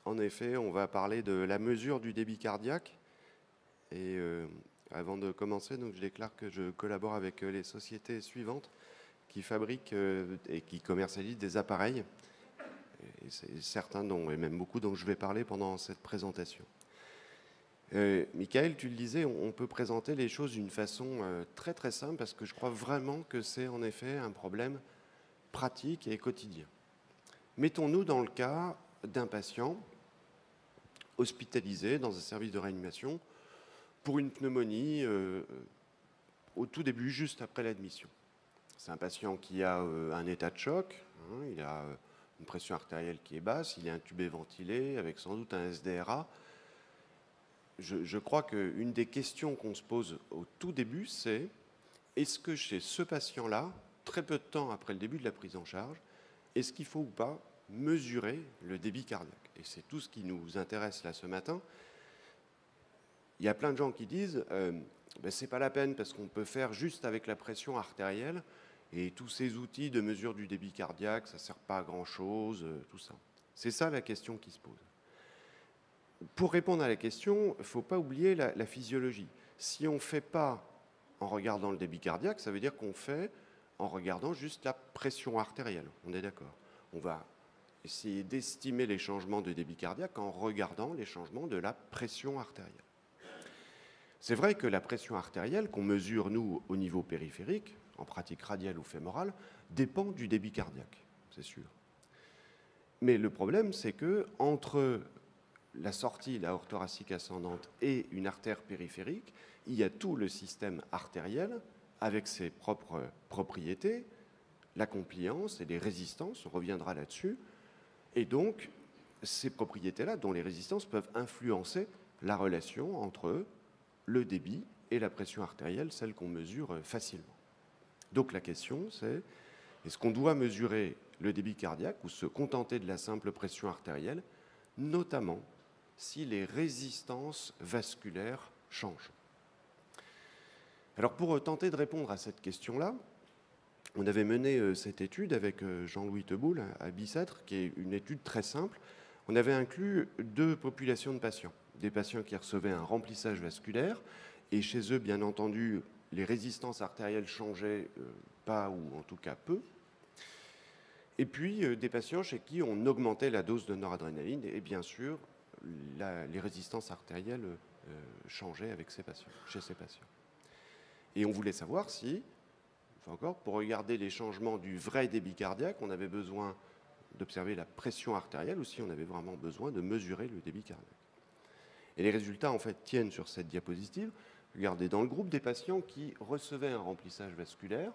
En effet, on va parler de la mesure du débit cardiaque. Et avant de commencer, donc, je déclare que je collabore avec les sociétés suivantes qui fabriquent et qui commercialisent des appareils. Et c'est certains dont, et même beaucoup dont je vais parler pendant cette présentation. Michael, tu le disais, on peut présenter les choses d'une façon très très simple parce que je crois vraiment que c'est en effet un problème pratique et quotidien. Mettons-nous dans le cas d'un patient hospitalisé dans un service de réanimation pour une pneumonie au tout début, juste après l'admission. C'est un patient qui a un état de choc, hein, il a une pression artérielle qui est basse, il est intubé ventilé avec sans doute un SDRA. Je crois qu'une des questions qu'on se pose au tout début, c'est est-ce que chez ce patient-là, très peu de temps après le début de la prise en charge, est-ce qu'il faut ou pas mesurer le débit cardiaque? Et c'est tout ce qui nous intéresse là ce matin. Il y a plein de gens qui disent c'est pas la peine parce qu'on peut faire juste avec la pression artérielle et tous ces outils de mesure du débit cardiaque, ça ne sert pas à grand-chose, tout ça. C'est ça la question qui se pose. Pour répondre à la question, il ne faut pas oublier la physiologie. Si on ne fait pas en regardant le débit cardiaque, ça veut dire qu'on fait en regardant juste la pression artérielle. On est d'accord. On va essayer d'estimer les changements de débit cardiaque en regardant les changements de la pression artérielle. C'est vrai que la pression artérielle qu'on mesure, nous, au niveau périphérique, en pratique radiale ou fémorale, dépend du débit cardiaque, c'est sûr. Mais le problème, c'est que entre la sortie, la aorte thoracique ascendante et une artère périphérique, il y a tout le système artériel avec ses propres propriétés, la compliance et les résistances, on reviendra là-dessus. Et donc, ces propriétés-là, dont les résistances peuvent influencer la relation entre le débit et la pression artérielle, celle qu'on mesure facilement. Donc la question, c'est est-ce qu'on doit mesurer le débit cardiaque ou se contenter de la simple pression artérielle, notamment si les résistances vasculaires changent? Alors pour tenter de répondre à cette question-là, on avait mené cette étude avec Jean-Louis Teboul à Bicêtre, qui est une étude très simple. On avait inclus deux populations de patients. Des patients qui recevaient un remplissage vasculaire, et chez eux, bien entendu, les résistances artérielles changeaient pas, ou en tout cas peu. Et puis des patients chez qui on augmentait la dose de noradrénaline, et bien sûr, les résistances artérielles changeaient avec chez ces patients. Et on voulait savoir si, enfin encore, pour regarder les changements du vrai débit cardiaque, on avait besoin d'observer la pression artérielle ou si on avait vraiment besoin de mesurer le débit cardiaque. Et les résultats, en fait, tiennent sur cette diapositive. Regardez, dans le groupe des patients qui recevaient un remplissage vasculaire,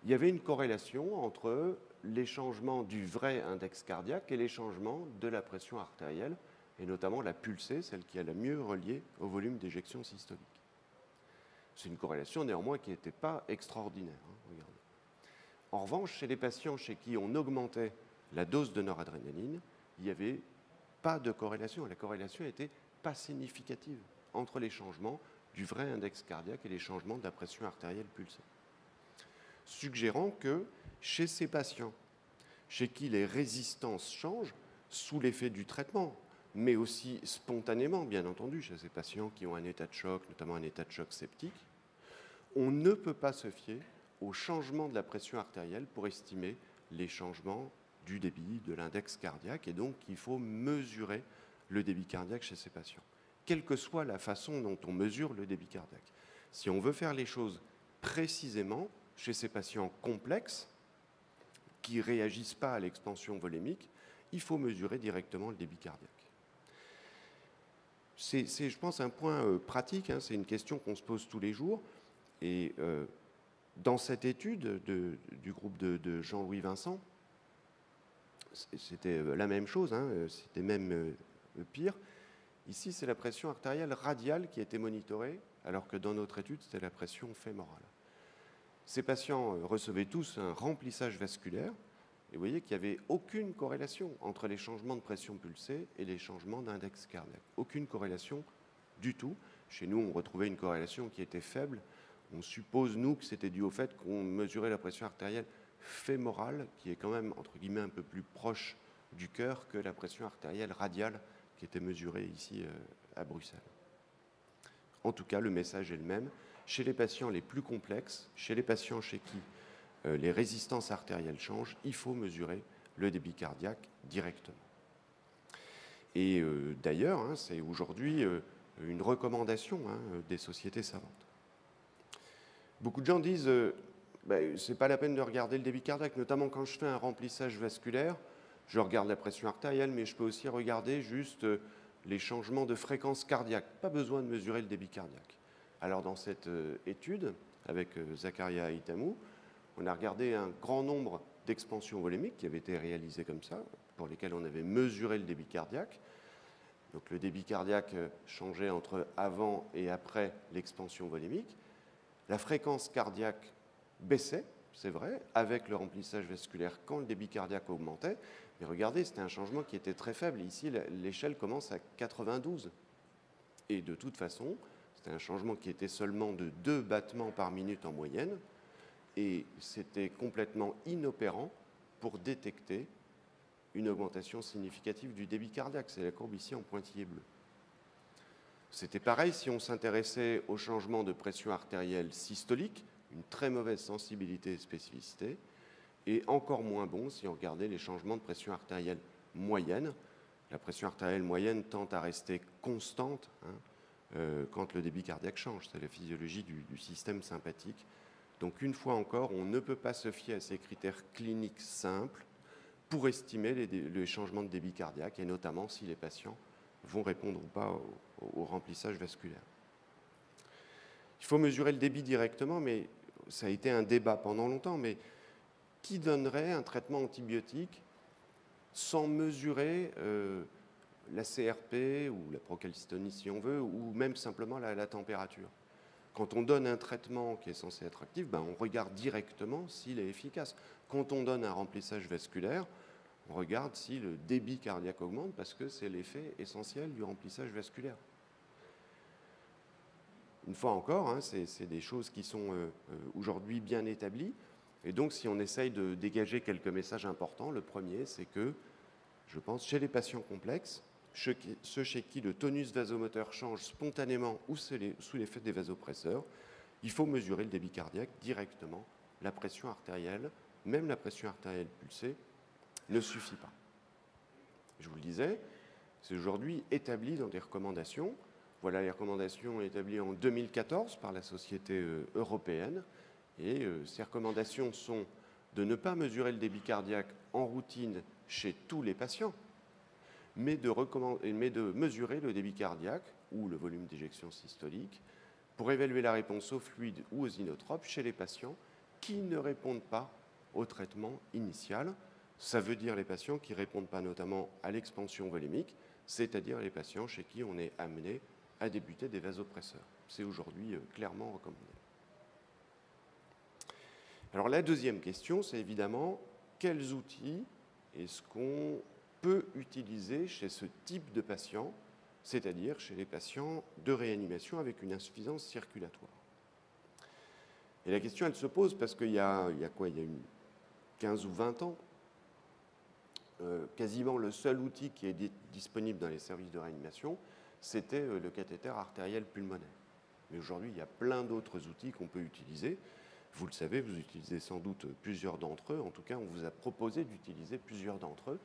il y avait une corrélation entre les changements du vrai index cardiaque et les changements de la pression artérielle, et notamment la pulsée, celle qui est la mieux reliée au volume d'éjection systolique. C'est une corrélation néanmoins qui n'était pas extraordinaire. Regardez. En revanche, chez les patients chez qui on augmentait la dose de noradrénaline, il n'y avait pas de corrélation. La corrélation n'était pas significative entre les changements du vrai index cardiaque et les changements de la pression artérielle pulsée. Suggérant que chez ces patients, chez qui les résistances changent sous l'effet du traitement, mais aussi spontanément, bien entendu, chez ces patients qui ont un état de choc, notamment un état de choc septique, on ne peut pas se fier au changement de la pression artérielle pour estimer les changements du débit, de l'index cardiaque, et donc il faut mesurer le débit cardiaque chez ces patients, quelle que soit la façon dont on mesure le débit cardiaque. Si on veut faire les choses précisément chez ces patients complexes, qui ne réagissent pas à l'expansion volémique, il faut mesurer directement le débit cardiaque. C'est, je pense, un point pratique, c'est une question qu'on se pose tous les jours. Et dans cette étude du groupe de Jean-Louis Vincent, c'était la même chose, c'était même pire. Ici, c'est la pression artérielle radiale qui a été monitorée, alors que dans notre étude, c'était la pression fémorale. Ces patients recevaient tous un remplissage vasculaire, et vous voyez qu'il n'y avait aucune corrélation entre les changements de pression pulsée et les changements d'index cardiaque. Aucune corrélation du tout. Chez nous, on retrouvait une corrélation qui était faible. On suppose, nous, que c'était dû au fait qu'on mesurait la pression artérielle fémorale, qui est quand même, entre guillemets, un peu plus proche du cœur que la pression artérielle radiale qui était mesurée ici à Bruxelles. En tout cas, le message est le même. Chez les patients les plus complexes, chez les patients chez qui les résistances artérielles changent, il faut mesurer le débit cardiaque directement. Et d'ailleurs, hein, c'est aujourd'hui une recommandation des sociétés savantes. Beaucoup de gens disent c'est pas la peine de regarder le débit cardiaque, notamment quand je fais un remplissage vasculaire, je regarde la pression artérielle, mais je peux aussi regarder juste les changements de fréquence cardiaque. Pas besoin de mesurer le débit cardiaque. Alors dans cette étude, avec Zakaria Itamou, on a regardé un grand nombre d'expansions volémiques qui avaient été réalisées comme ça, pour lesquelles on avait mesuré le débit cardiaque. Donc le débit cardiaque changeait entre avant et après l'expansion volémique. La fréquence cardiaque baissait, c'est vrai, avec le remplissage vasculaire quand le débit cardiaque augmentait. Mais regardez, c'était un changement qui était très faible. Ici, l'échelle commence à 92. Et de toute façon, c'était un changement qui était seulement de 2 battements par minute en moyenne. Et c'était complètement inopérant pour détecter une augmentation significative du débit cardiaque. C'est la courbe ici en pointillé bleu. C'était pareil si on s'intéressait au changement de pression artérielle systolique, une très mauvaise sensibilité et spécificité, et encore moins bon si on regardait les changements de pression artérielle moyenne. La pression artérielle moyenne tend à rester constante quand le débit cardiaque change. C'est la physiologie du système sympathique. Donc une fois encore, on ne peut pas se fier à ces critères cliniques simples pour estimer les changements de débit cardiaque, et notamment si les patients vont répondre ou pas au remplissage vasculaire. Il faut mesurer le débit directement, mais ça a été un débat pendant longtemps, mais qui donnerait un traitement antibiotique sans mesurer la CRP ou la procalcitonie si on veut, ou même simplement la température? Quand on donne un traitement qui est censé être actif, on regarde directement s'il est efficace. Quand on donne un remplissage vasculaire, on regarde si le débit cardiaque augmente parce que c'est l'effet essentiel du remplissage vasculaire. Une fois encore, c'est des choses qui sont aujourd'hui bien établies. Et donc, si on essaye de dégager quelques messages importants, le premier, c'est que, je pense, chez les patients complexes, ceux chez qui le tonus vasomoteur change spontanément ou sous l'effet des vasopresseurs, il faut mesurer le débit cardiaque directement. La pression artérielle, même la pression artérielle pulsée, ne suffit pas. Je vous le disais, c'est aujourd'hui établi dans des recommandations. Voilà les recommandations établies en 2014 par la Société européenne. Et ces recommandations sont de ne pas mesurer le débit cardiaque en routine chez tous les patients, mais de mesurer le débit cardiaque ou le volume d'éjection systolique pour évaluer la réponse aux fluides ou aux inotropes chez les patients qui ne répondent pas au traitement initial. Ça veut dire les patients qui ne répondent pas notamment à l'expansion volémique, c'est-à-dire les patients chez qui on est amené à débuter des vasopresseurs. C'est aujourd'hui clairement recommandé. Alors la deuxième question, c'est évidemment quels outils est-ce qu'on peut utiliser chez ce type de patients, c'est-à-dire chez les patients de réanimation avec une insuffisance circulatoire. Et la question, elle se pose parce qu'il y a 15 ou 20 ans, quasiment le seul outil qui est disponible dans les services de réanimation, c'était le cathéter artériel pulmonaire. Mais aujourd'hui, il y a plein d'autres outils qu'on peut utiliser. Vous le savez, vous utilisez sans doute plusieurs d'entre eux. En tout cas, on vous a proposé d'utiliser plusieurs d'entre eux.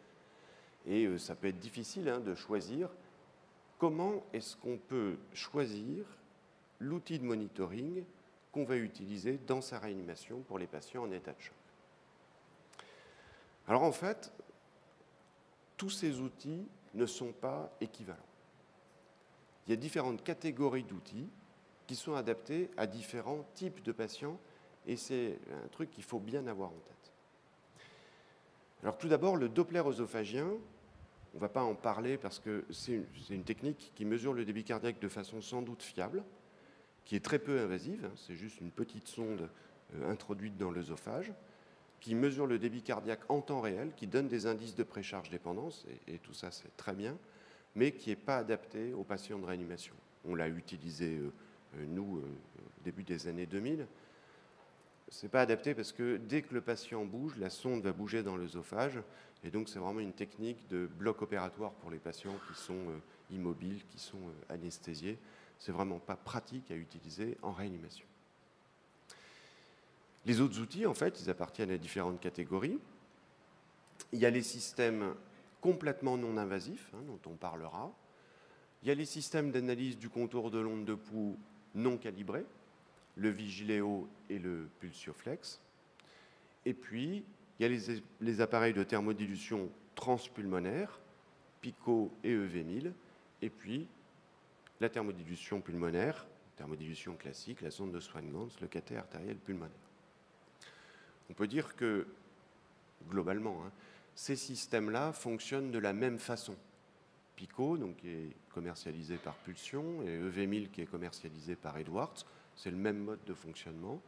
Et ça peut être difficile de choisir. Comment est-ce qu'on peut choisir l'outil de monitoring qu'on va utiliser dans sa réanimation pour les patients en état de choc? Alors en fait, tous ces outils ne sont pas équivalents. Il y a différentes catégories d'outils qui sont adaptés à différents types de patients, et c'est un truc qu'il faut bien avoir en tête. Alors tout d'abord, le Doppler œsophagien, on ne va pas en parler parce que c'est une technique qui mesure le débit cardiaque de façon sans doute fiable, qui est très peu invasive, c'est juste une petite sonde introduite dans l'œsophage, qui mesure le débit cardiaque en temps réel, qui donne des indices de précharge dépendance, et tout ça c'est très bien, mais qui n'est pas adapté aux patients de réanimation. On l'a utilisé, nous, au début des années 2000. Ce n'est pas adapté parce que dès que le patient bouge, la sonde va bouger dans l'œsophage, Et donc, c'est vraiment une technique de bloc opératoire pour les patients qui sont immobiles, qui sont anesthésiés. C'est vraiment pas pratique à utiliser en réanimation. Les autres outils, en fait, ils appartiennent à différentes catégories. Il y a les systèmes complètement non invasifs, dont on parlera. Il y a les systèmes d'analyse du contour de l'onde de pouls non calibrés, le Vigileo et le Pulsioflex. Et puis, il y a les appareils de thermodilution transpulmonaire, PICO et EV1000. Et puis, la thermodilution pulmonaire, thermodilution classique, la sonde de Swan-Ganz, le cathé artériel pulmonaire. On peut dire que, globalement, ces systèmes-là fonctionnent de la même façon. PICO, donc, qui est commercialisé par Pulsion, et EV1000, qui est commercialisé par Edwards, c'est le même mode de fonctionnement.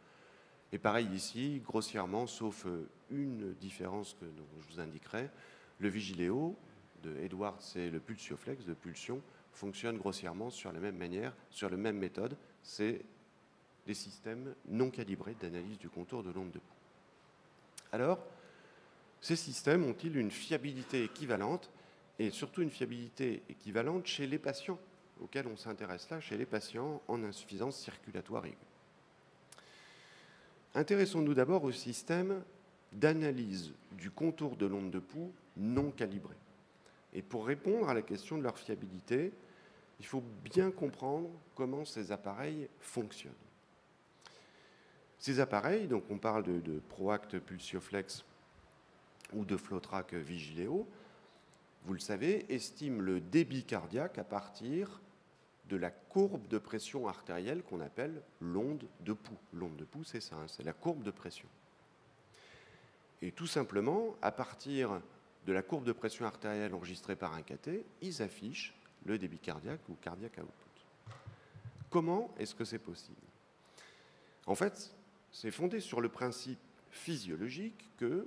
Et pareil ici, grossièrement, sauf une différence que je vous indiquerai, le Vigileo de Edwards et le Pulsioflex de Pulsion fonctionnent grossièrement sur la même manière, sur la même méthode. C'est des systèmes non calibrés d'analyse du contour de l'onde de pouls. Alors, ces systèmes ont-ils une fiabilité équivalente et surtout une fiabilité équivalente chez les patients auxquels on s'intéresse là, chez les patients en insuffisance circulatoire aiguë? Intéressons-nous d'abord au système d'analyse du contour de l'onde de pouls non calibré. Et pour répondre à la question de leur fiabilité, il faut bien comprendre comment ces appareils fonctionnent. Ces appareils, donc on parle de ProAct Pulsioflex ou de FlowTrack Vigileo, vous le savez, estiment le débit cardiaque à partir de la courbe de pression artérielle qu'on appelle l'onde de pouls. L'onde de pouls, c'est ça, c'est la courbe de pression. Et tout simplement, à partir de la courbe de pression artérielle enregistrée par un cathé, ils affichent le débit cardiaque ou cardiac output. Comment est-ce que c'est possible? En fait, c'est fondé sur le principe physiologique que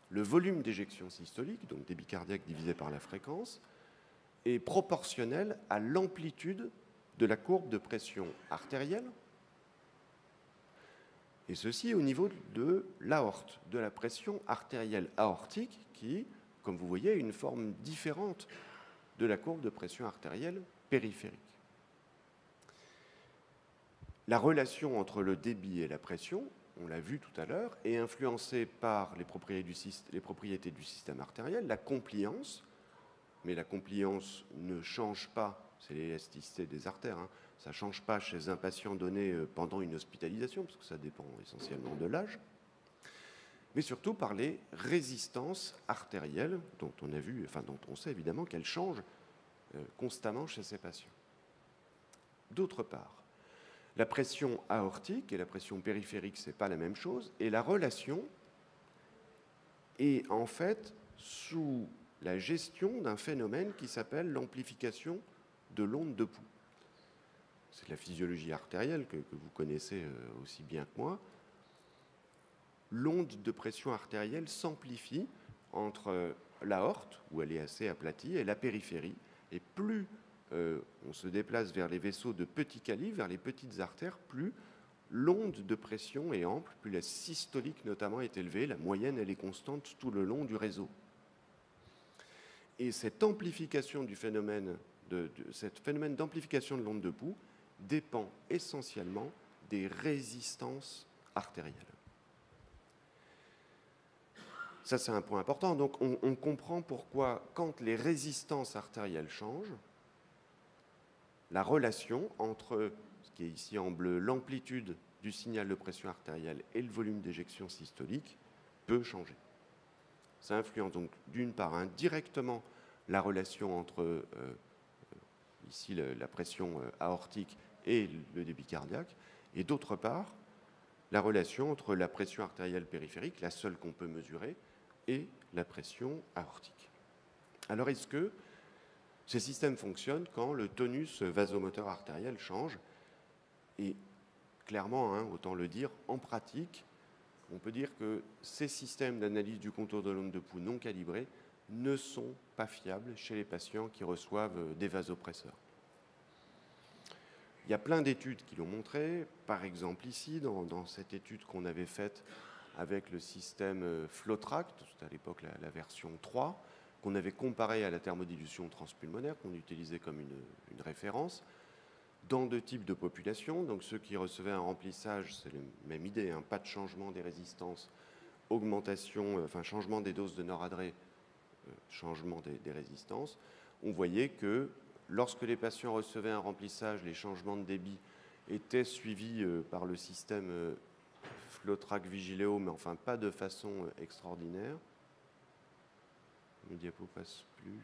le volume d'éjection systolique, donc débit cardiaque divisé par la fréquence, est proportionnel à l'amplitude de la courbe de pression artérielle, et ceci au niveau de l'aorte, de la pression artérielle aortique qui, comme vous voyez, a une forme différente de la courbe de pression artérielle périphérique. La relation entre le débit et la pression, on l'a vu tout à l'heure, est influencée par les propriétés du système artériel, la compliance, mais la compliance ne change pas, c'est l'élasticité des artères, ça ne change pas chez un patient donné pendant une hospitalisation, parce que ça dépend essentiellement de l'âge, mais surtout par les résistances artérielles, dont on a vu, enfin dont on sait évidemment qu'elles changent constamment chez ces patients. D'autre part, la pression aortique et la pression périphérique, ce n'est pas la même chose, et la relation est en fait sous la gestion d'un phénomène qui s'appelle l'amplification de l'onde de pouls. C'est de la physiologie artérielle que vous connaissez aussi bien que moi. L'onde de pression artérielle s'amplifie entre l'aorte, où elle est assez aplatie, et la périphérie. Et plus on se déplace vers les vaisseaux de petit calibre, vers les petites artères, plus l'onde de pression est ample, plus la systolique notamment est élevée, la moyenne elle est constante tout le long du réseau. Et cette amplification du phénomène, cet phénomène d'amplification de l'onde de pouls dépend essentiellement des résistances artérielles. Ça, c'est un point important. Donc, on comprend pourquoi, quand les résistances artérielles changent, la relation entre, ce qui est ici en bleu, l'amplitude du signal de pression artérielle et le volume d'éjection systolique peut changer. Ça influence donc d'une part directement la relation entre ici la pression aortique et le débit cardiaque, et d'autre part la relation entre la pression artérielle périphérique, la seule qu'on peut mesurer, et la pression aortique. Alors est-ce que ces systèmes fonctionnent quand le tonus vasomoteur artériel change? Et clairement, autant le dire, en pratique, on peut dire que ces systèmes d'analyse du contour de l'onde de pouls non calibrés ne sont pas fiables chez les patients qui reçoivent des vasopresseurs. Il y a plein d'études qui l'ont montré. Par exemple, ici, dans cette étude qu'on avait faite avec le système FlowTrack, c'était à l'époque la version 3, qu'on avait comparé à la thermodilution transpulmonaire, qu'on utilisait comme une référence, dans deux types de populations. Donc ceux qui recevaient un remplissage, c'est la même idée, hein, pas de changement des résistances, augmentation, enfin changement des doses de noradré, changement des résistances. On voyait que lorsque les patients recevaient un remplissage, les changements de débit étaient suivis par le système FlowTrack Vigileo, mais enfin pas de façon extraordinaire. Le diapo passe plus.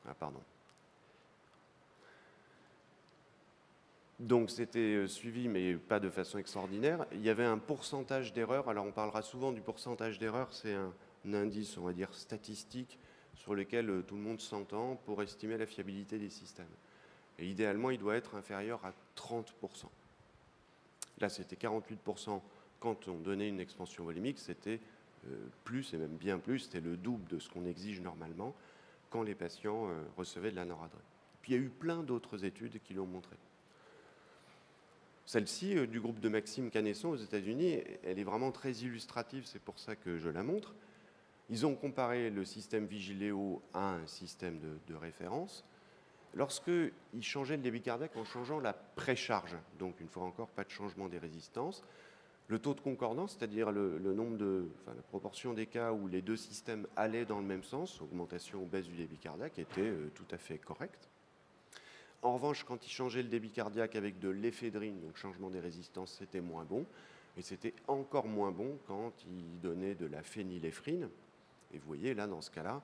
Ah, pardon. Donc c'était suivi, mais pas de façon extraordinaire. Il y avait un pourcentage d'erreur. Alors on parlera souvent du pourcentage d'erreur. C'est un indice, on va dire, statistique sur lequel tout le monde s'entend pour estimer la fiabilité des systèmes. Et idéalement, il doit être inférieur à 30%. Là, c'était 48% quand on donnait une expansion volumique. C'était plus, et même bien plus, c'était le double de ce qu'on exige normalement quand les patients recevaient de la noradré. Puis il y a eu plein d'autres études qui l'ont montré. Celle-ci, du groupe de Maxime Canesson aux États-Unis, elle est vraiment très illustrative, c'est pour ça que je la montre. Ils ont comparé le système Vigileo à un système de référence. Lorsqu'ils changeaient le débit cardiaque en changeant la précharge, donc une fois encore, pas de changement des résistances, le taux de concordance, c'est-à-dire la proportion des cas où les deux systèmes allaient dans le même sens, augmentation ou baisse du débit cardiaque, était tout à fait correct. En revanche, quand ils changeaient le débit cardiaque avec de l'éphédrine, donc changement des résistances, c'était moins bon. Et c'était encore moins bon quand ils donnaient de la phényléphrine. Et vous voyez, là, dans ce cas-là,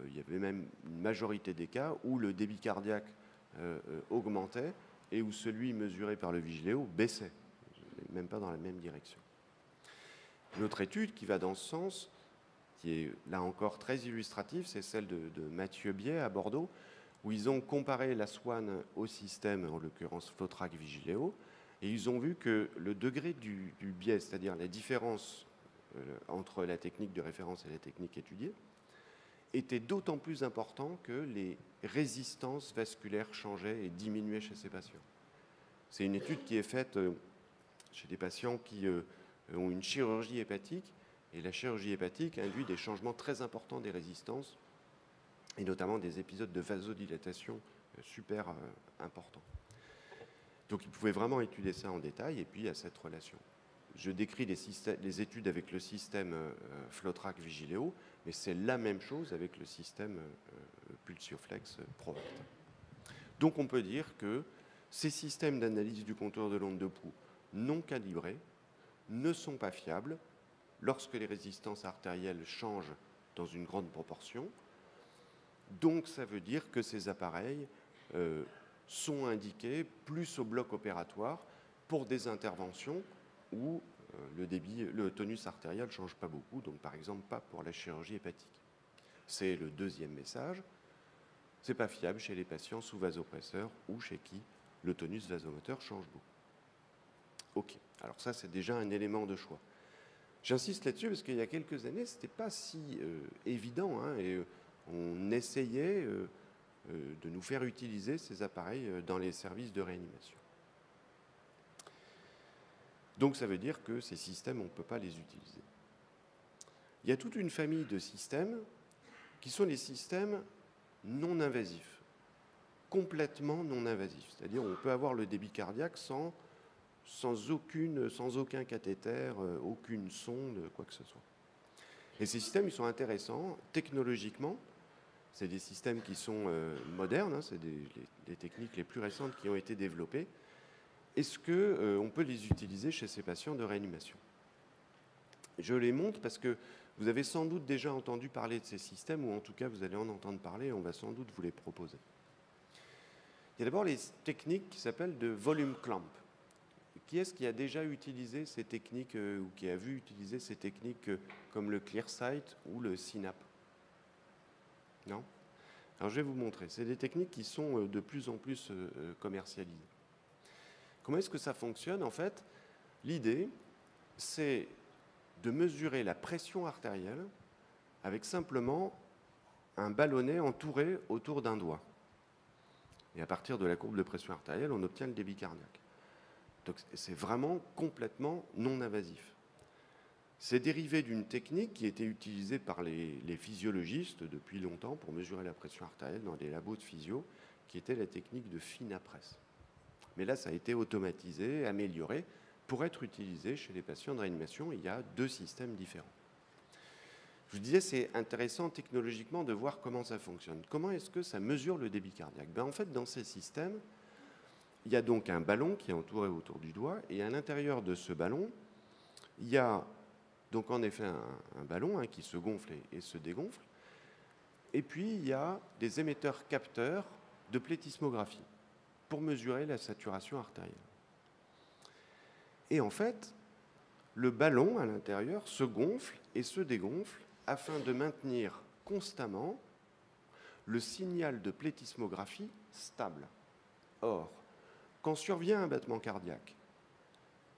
il y avait même une majorité des cas où le débit cardiaque augmentait et où celui mesuré par le Vigileo baissait, même pas dans la même direction. Une autre étude qui va dans ce sens, qui est là encore très illustrative, c'est celle de Mathieu Biais à Bordeaux, où ils ont comparé la SWAN au système, en l'occurrence FlowTrack Vigileo, et ils ont vu que le degré du biais, c'est-à-dire la différence entre la technique de référence et la technique étudiée, était d'autant plus important que les résistances vasculaires changeaient et diminuaient chez ces patients. C'est une étude qui est faite chez des patients qui ont une chirurgie hépatique, et la chirurgie hépatique induit des changements très importants des résistances, et notamment des épisodes de vasodilatation super importants. Donc ils pouvaient vraiment étudier ça en détail, et puis il y a cette relation. Je décris les études avec le système FlowTrack Vigileo, mais c'est la même chose avec le système PulsioFlex Provact. Donc on peut dire que ces systèmes d'analyse du contour de l'onde de pouls non calibrés ne sont pas fiables lorsque les résistances artérielles changent dans une grande proportion. Donc ça veut dire que ces appareils sont indiqués plus au bloc opératoire pour des interventions où le tonus artériel ne change pas beaucoup, donc par exemple pas pour la chirurgie hépatique. C'est le deuxième message. Ce n'est pas fiable chez les patients sous vasopresseur ou chez qui le tonus vasomoteur change beaucoup. Ok, alors ça c'est déjà un élément de choix. J'insiste là-dessus parce qu'il y a quelques années, ce n'était pas si évident, hein, et on essayait de nous faire utiliser ces appareils dans les services de réanimation. Donc ça veut dire que ces systèmes, on ne peut pas les utiliser. Il y a toute une famille de systèmes qui sont les systèmes non invasifs, complètement non invasifs. C'est-à-dire on peut avoir le débit cardiaque sans aucun cathéter, aucune sonde, quoi que ce soit. Et ces systèmes, ils sont intéressants technologiquement. C'est des systèmes qui sont modernes, hein, c'est des techniques les plus récentes qui ont été développées. Est-ce qu'on peut les utiliser chez ces patients de réanimation? Je les montre parce que vous avez sans doute déjà entendu parler de ces systèmes, ou en tout cas vous allez en entendre parler, et on va sans doute vous les proposer. Il y a d'abord les techniques qui s'appellent de volume clamp. Qui est-ce qui a déjà utilisé ces techniques ou qui a vu utiliser ces techniques comme le ClearSight ou le SYNAP? Non? Alors je vais vous montrer. C'est des techniques qui sont de plus en plus commercialisées. Comment est-ce que ça fonctionne? En fait, l'idée, c'est de mesurer la pression artérielle avec simplement un ballonnet entouré autour d'un doigt. Et à partir de la courbe de pression artérielle, on obtient le débit cardiaque. Donc c'est vraiment complètement non invasif. C'est dérivé d'une technique qui était utilisée par les physiologistes depuis longtemps pour mesurer la pression artérielle dans des labos de physio, qui était la technique de Finapress. Mais là, ça a été automatisé, amélioré, pour être utilisé chez les patients de réanimation. Il y a 2 systèmes différents. Je vous disais, c'est intéressant technologiquement de voir comment ça fonctionne. Comment est-ce que ça mesure le débit cardiaque? En fait, dans ces systèmes, il y a donc un ballon qui est entouré autour du doigt, et à l'intérieur de ce ballon, il y a donc en effet un ballon qui se gonfle et se dégonfle, et puis il y a des émetteurs-capteurs de plétismographie pour mesurer la saturation artérielle. Et en fait, le ballon à l'intérieur se gonfle et se dégonfle afin de maintenir constamment le signal de plétismographie stable. Or, quand survient un battement cardiaque,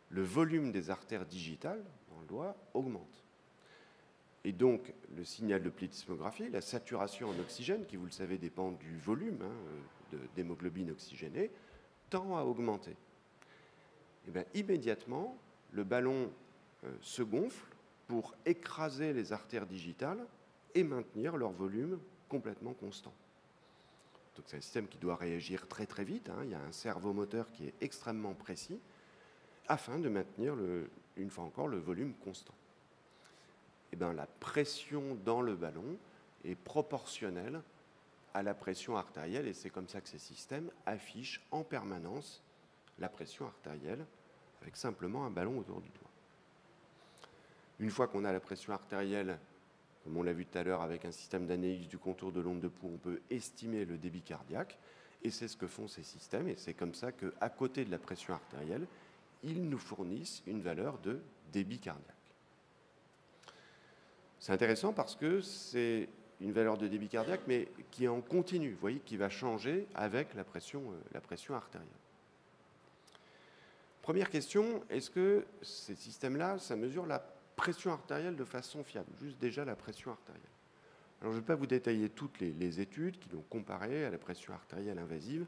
le volume des artères digitales dans le doigt augmente. Et donc, le signal de plétismographie, la saturation en oxygène, qui, vous le savez, dépend du volume d'hémoglobine oxygénée, tend à augmenter. Et bien, immédiatement, le ballon se gonfle pour écraser les artères digitales et maintenir leur volume complètement constant. Donc c'est un système qui doit réagir très très vite. Il y a un servomoteur qui est extrêmement précis afin de maintenir, une fois encore, le volume constant. Et bien, la pression dans le ballon est proportionnelle à la pression artérielle, et c'est comme ça que ces systèmes affichent en permanence la pression artérielle avec simplement un ballon autour du doigt. Une fois qu'on a la pression artérielle, comme on l'a vu tout à l'heure avec un système d'analyse du contour de l'onde de pouls, on peut estimer le débit cardiaque, et c'est ce que font ces systèmes, et c'est comme ça qu'à côté de la pression artérielle, ils nous fournissent une valeur de débit cardiaque. C'est intéressant parce que c'est une valeur de débit cardiaque, mais qui est en continu, vous voyez, qui va changer avec la pression artérielle. Première question, est-ce que ces systèmes-là, ça mesure la pression artérielle de façon fiable? Juste déjà la pression artérielle. Alors je ne vais pas vous détailler toutes les études qui l'ont comparé à la pression artérielle invasive.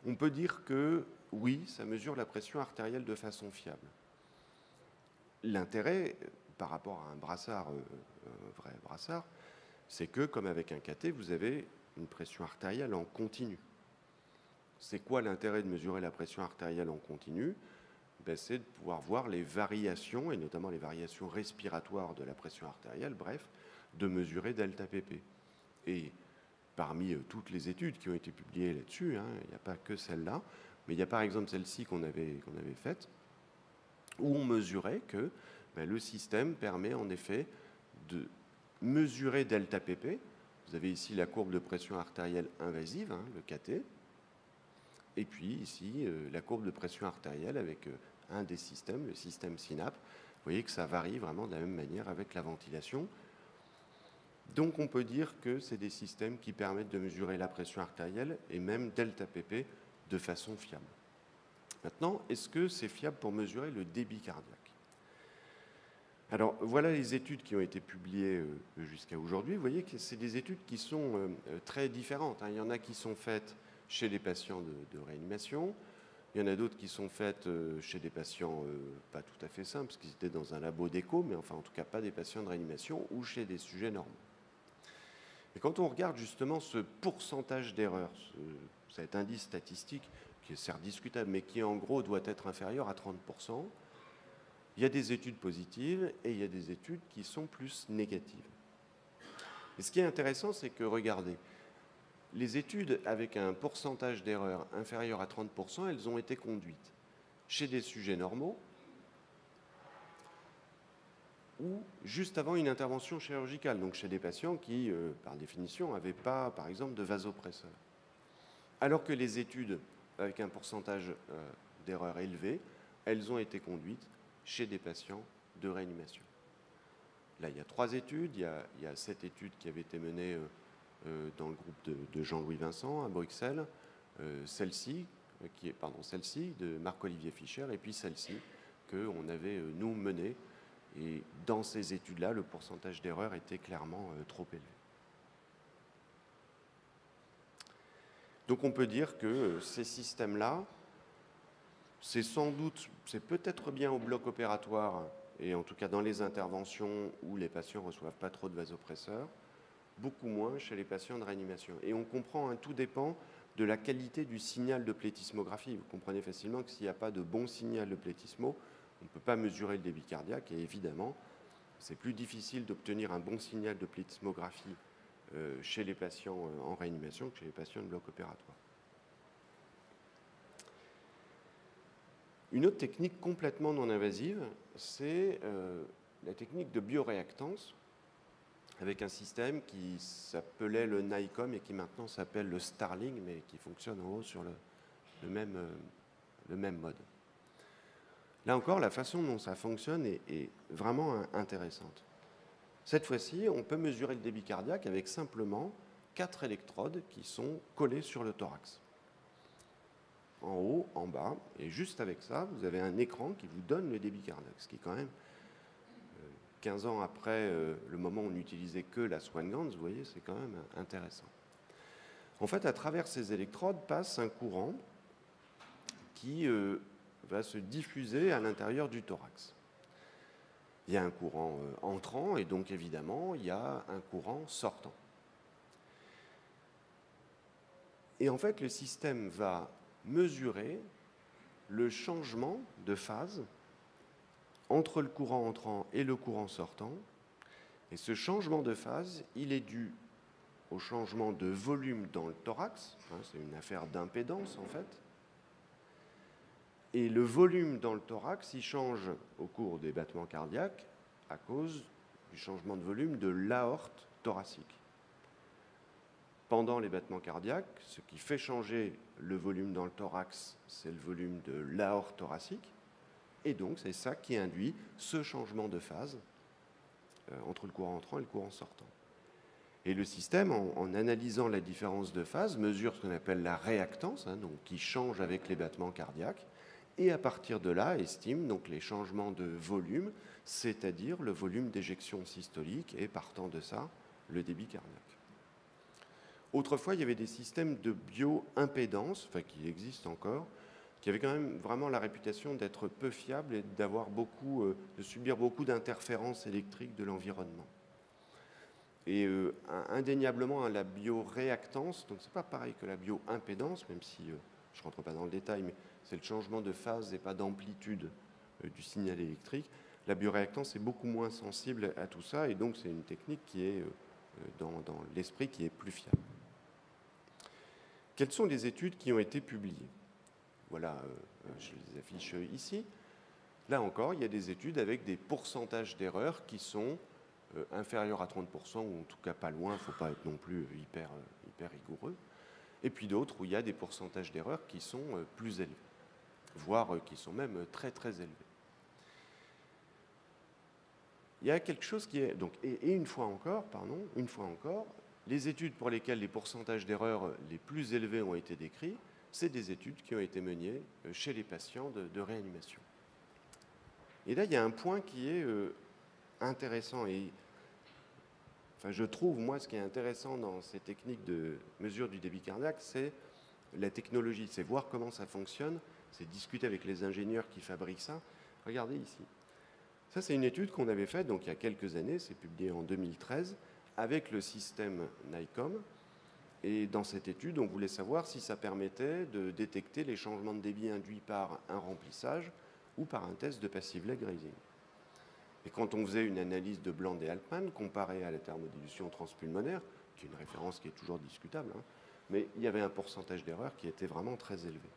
On peut dire que oui, ça mesure la pression artérielle de façon fiable. L'intérêt, par rapport à un brassard, un vrai brassard, c'est que, comme avec un cathé, vous avez une pression artérielle en continu. C'est quoi l'intérêt de mesurer la pression artérielle en continu? C'est de pouvoir voir les variations, et notamment les variations respiratoires de la pression artérielle, bref, de mesurer delta pp. Et parmi toutes les études qui ont été publiées là-dessus, il n'y a pas que celle-là, mais il y a par exemple celle-ci qu'on avait faite, où on mesurait que le système permet en effet de mesurer delta pp. Vous avez ici la courbe de pression artérielle invasive, le KT, et puis ici la courbe de pression artérielle avec un des systèmes, le système SYNAPE. Vous voyez que ça varie vraiment de la même manière avec la ventilation. Donc on peut dire que c'est des systèmes qui permettent de mesurer la pression artérielle et même delta pp de façon fiable. Maintenant, est-ce que c'est fiable pour mesurer le débit cardiaque? Alors voilà les études qui ont été publiées jusqu'à aujourd'hui. Vous voyez que c'est des études qui sont très différentes. Il y en a qui sont faites chez les patients de réanimation. Il y en a d'autres qui sont faites chez des patients pas tout à fait simples, parce qu'ils étaient dans un labo d'écho, mais enfin en tout cas pas des patients de réanimation, ou chez des sujets normaux. Et quand on regarde justement ce pourcentage d'erreur, cet indice statistique, qui est certes discutable, mais qui en gros doit être inférieur à 30%, il y a des études positives et il y a des études qui sont plus négatives. Et ce qui est intéressant, c'est que, regardez, les études avec un pourcentage d'erreur inférieur à 30%, elles ont été conduites chez des sujets normaux ou juste avant une intervention chirurgicale, donc chez des patients qui, par définition, n'avaient pas, par exemple, de vasopresseur. Alors que les études avec un pourcentage d'erreur élevé, elles ont été conduites chez des patients de réanimation. Là, il y a 3 études. Il y a 7 études qui avaient été menées dans le groupe de Jean-Louis Vincent à Bruxelles, celle-ci de Marc-Olivier Fischer, et puis celle-ci qu'on avait, nous, menée. Et dans ces études-là, le pourcentage d'erreur était clairement trop élevé. Donc on peut dire que ces systèmes-là c'est peut-être bien au bloc opératoire, et en tout cas dans les interventions où les patients ne reçoivent pas trop de vasopresseurs, beaucoup moins chez les patients de réanimation. Et on comprend, hein, tout dépend de la qualité du signal de plétismographie. Vous comprenez facilement que s'il n'y a pas de bon signal de plétismo, on ne peut pas mesurer le débit cardiaque, et évidemment, c'est plus difficile d'obtenir un bon signal de plétismographie chez les patients en réanimation que chez les patients de bloc opératoire. Une autre technique complètement non invasive, c'est la technique de bioréactance, avec un système qui s'appelait le NICOM et qui maintenant s'appelle le Starling, mais qui fonctionne en haut sur le même mode. Là encore, la façon dont ça fonctionne est vraiment intéressante. Cette fois-ci, on peut mesurer le débit cardiaque avec simplement 4 électrodes qui sont collées sur le thorax. En haut, en bas, et juste avec ça, vous avez un écran qui vous donne le débit cardiaque, ce qui est quand même 15 ans après le moment où on n'utilisait que la Swan-Ganz, vous voyez, c'est quand même intéressant. En fait, à travers ces électrodes passe un courant qui va se diffuser à l'intérieur du thorax. Il y a un courant entrant et donc évidemment, il y a un courant sortant. Et en fait, le système va mesurer le changement de phase entre le courant entrant et le courant sortant. Et ce changement de phase, il est dû au changement de volume dans le thorax. Hein, c'est une affaire d'impédance en fait. Et le volume dans le thorax, il change au cours des battements cardiaques à cause du changement de volume de l'aorte thoracique. Pendant les battements cardiaques, ce qui fait changer le volume dans le thorax, c'est le volume de l'aorte thoracique. Et donc, c'est ça qui induit ce changement de phase entre le courant entrant et le courant sortant. Et le système, en analysant la différence de phase, mesure ce qu'on appelle la réactance, hein, donc qui change avec les battements cardiaques, et à partir de là, estime donc les changements de volume, c'est-à-dire le volume d'éjection systolique, et partant de ça, le débit cardiaque. Autrefois, il y avait des systèmes de bioimpédance, enfin qui existent encore, qui avaient quand même vraiment la réputation d'être peu fiables et de subir beaucoup d'interférences électriques de l'environnement. Et indéniablement, la bioréactance, donc c'est pas pareil que la bioimpédance, même si je ne rentre pas dans le détail, mais c'est le changement de phase et pas d'amplitude du signal électrique. La bioréactance est beaucoup moins sensible à tout ça, et donc c'est une technique qui est dans l'esprit qui est plus fiable. Quelles sont les études qui ont été publiées? Voilà, je les affiche ici. Là encore, il y a des études avec des pourcentages d'erreurs qui sont inférieurs à 30%, ou en tout cas pas loin, il ne faut pas être non plus hyper rigoureux. Et puis d'autres où il y a des pourcentages d'erreurs qui sont plus élevés, voire qui sont même très très élevés. Il y a quelque chose qui est... Donc, et une fois encore, les études pour lesquelles les pourcentages d'erreurs les plus élevés ont été décrits, c'est des études qui ont été menées chez les patients de réanimation. Et là, il y a un point qui est intéressant. Et, enfin, je trouve, moi, ce qui est intéressant dans ces techniques de mesure du débit cardiaque, c'est la technologie, c'est voir comment ça fonctionne, c'est discuter avec les ingénieurs qui fabriquent ça. Regardez ici. Ça, c'est une étude qu'on avait faite donc, il y a quelques années, c'est publié en 2013, avec le système NICOM. Et dans cette étude, on voulait savoir si ça permettait de détecter les changements de débit induits par un remplissage ou par un test de passive leg raising. Et quand on faisait une analyse de Bland et Altman comparée à la thermodilution transpulmonaire, qui est une référence qui est toujours discutable, hein, mais il y avait un pourcentage d'erreur qui était vraiment très élevé.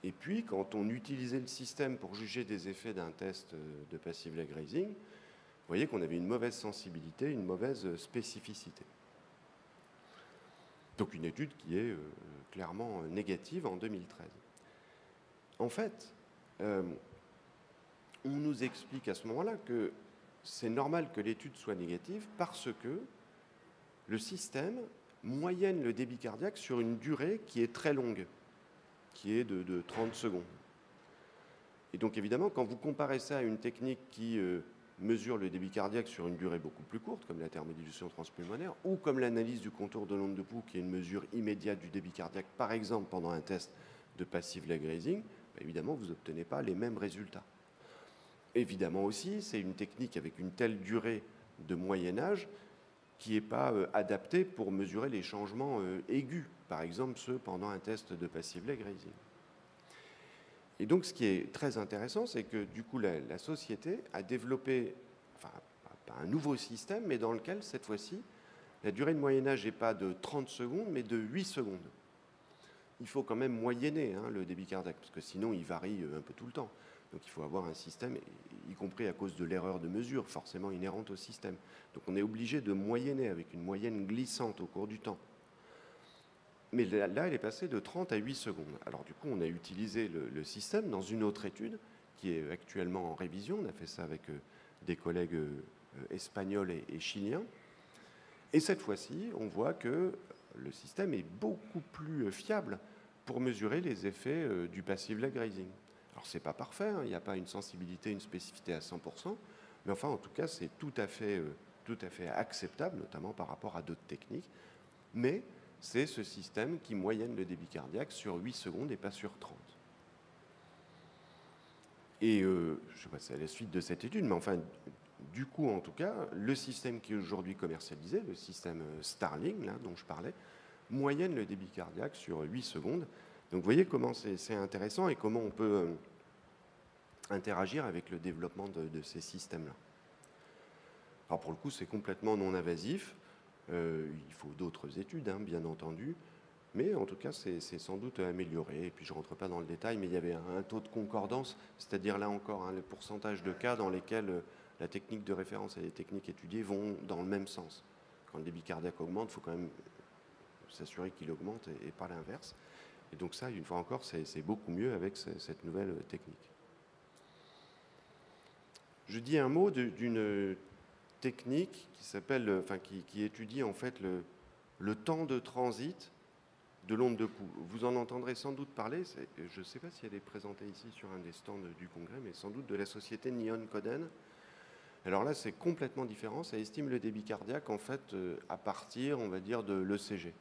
Et puis, quand on utilisait le système pour juger des effets d'un test de passive leg raising, vous voyez qu'on avait une mauvaise sensibilité, une mauvaise spécificité. Donc une étude qui est clairement négative en 2013. En fait, on nous explique à ce moment-là que c'est normal que l'étude soit négative parce que le système moyenne le débit cardiaque sur une durée qui est très longue, qui est de 30 secondes. Et donc évidemment, quand vous comparez ça à une technique qui mesure le débit cardiaque sur une durée beaucoup plus courte, comme la thermodilution transpulmonaire, ou comme l'analyse du contour de l'onde de Poux, qui est une mesure immédiate du débit cardiaque, par exemple pendant un test de passive leg raising, Évidemment, vous n'obtenez pas les mêmes résultats. Évidemment aussi, c'est une technique avec une telle durée de Moyen-Âge qui n'est pas adaptée pour mesurer les changements aigus, par exemple ceux pendant un test de passive leg raising. Et donc, ce qui est très intéressant, c'est que du coup, la société a développé, enfin, pas un nouveau système, mais dans lequel, cette fois-ci, la durée de Moyen-Âge n'est pas de 30 secondes, mais de 8 secondes. Il faut quand même moyenner le débit cardiaque, parce que sinon, il varie un peu tout le temps. Donc, il faut avoir un système, y compris à cause de l'erreur de mesure, forcément inhérente au système. Donc, on est obligé de moyenner avec une moyenne glissante au cours du temps. Mais là, elle est passée de 30 à 8 secondes. Alors du coup, on a utilisé le système dans une autre étude qui est actuellement en révision. On a fait ça avec des collègues espagnols et chiliens. Et cette fois-ci, on voit que le système est beaucoup plus fiable pour mesurer les effets du passive leg raising. Alors c'est pas parfait, il n'y a pas une sensibilité, une spécificité à 100%, mais enfin en tout cas c'est tout à fait acceptable, notamment par rapport à d'autres techniques. Mais c'est ce système qui moyenne le débit cardiaque sur 8 secondes et pas sur 30. Et je ne sais pas si c'est la suite de cette étude, mais enfin, du coup, en tout cas, le système qui est aujourd'hui commercialisé, le système Starling, là, dont je parlais, moyenne le débit cardiaque sur 8 secondes. Donc vous voyez comment c'est intéressant et comment on peut interagir avec le développement de ces systèmes-là. Alors pour le coup, c'est complètement non invasif. Il faut d'autres études, bien entendu, mais en tout cas, c'est sans doute amélioré. Et puis, je ne rentre pas dans le détail, mais il y avait un taux de concordance, c'est-à-dire là encore, le pourcentage de cas dans lesquels la technique de référence et les techniques étudiées vont dans le même sens. Quand le débit cardiaque augmente, il faut quand même s'assurer qu'il augmente et pas l'inverse. Et donc ça, une fois encore, c'est beaucoup mieux avec cette nouvelle technique. Je dis un mot d'une technique qui s'appelle, qui étudie en fait le temps de transit de l'onde de pouls. Vous en entendrez sans doute parler, je ne sais pas si elle est présentée ici sur un des stands du congrès, mais sans doute de la société Nihon Kohden. Alors là, c'est complètement différent, ça estime le débit cardiaque en fait à partir, on va dire, de l'ECG.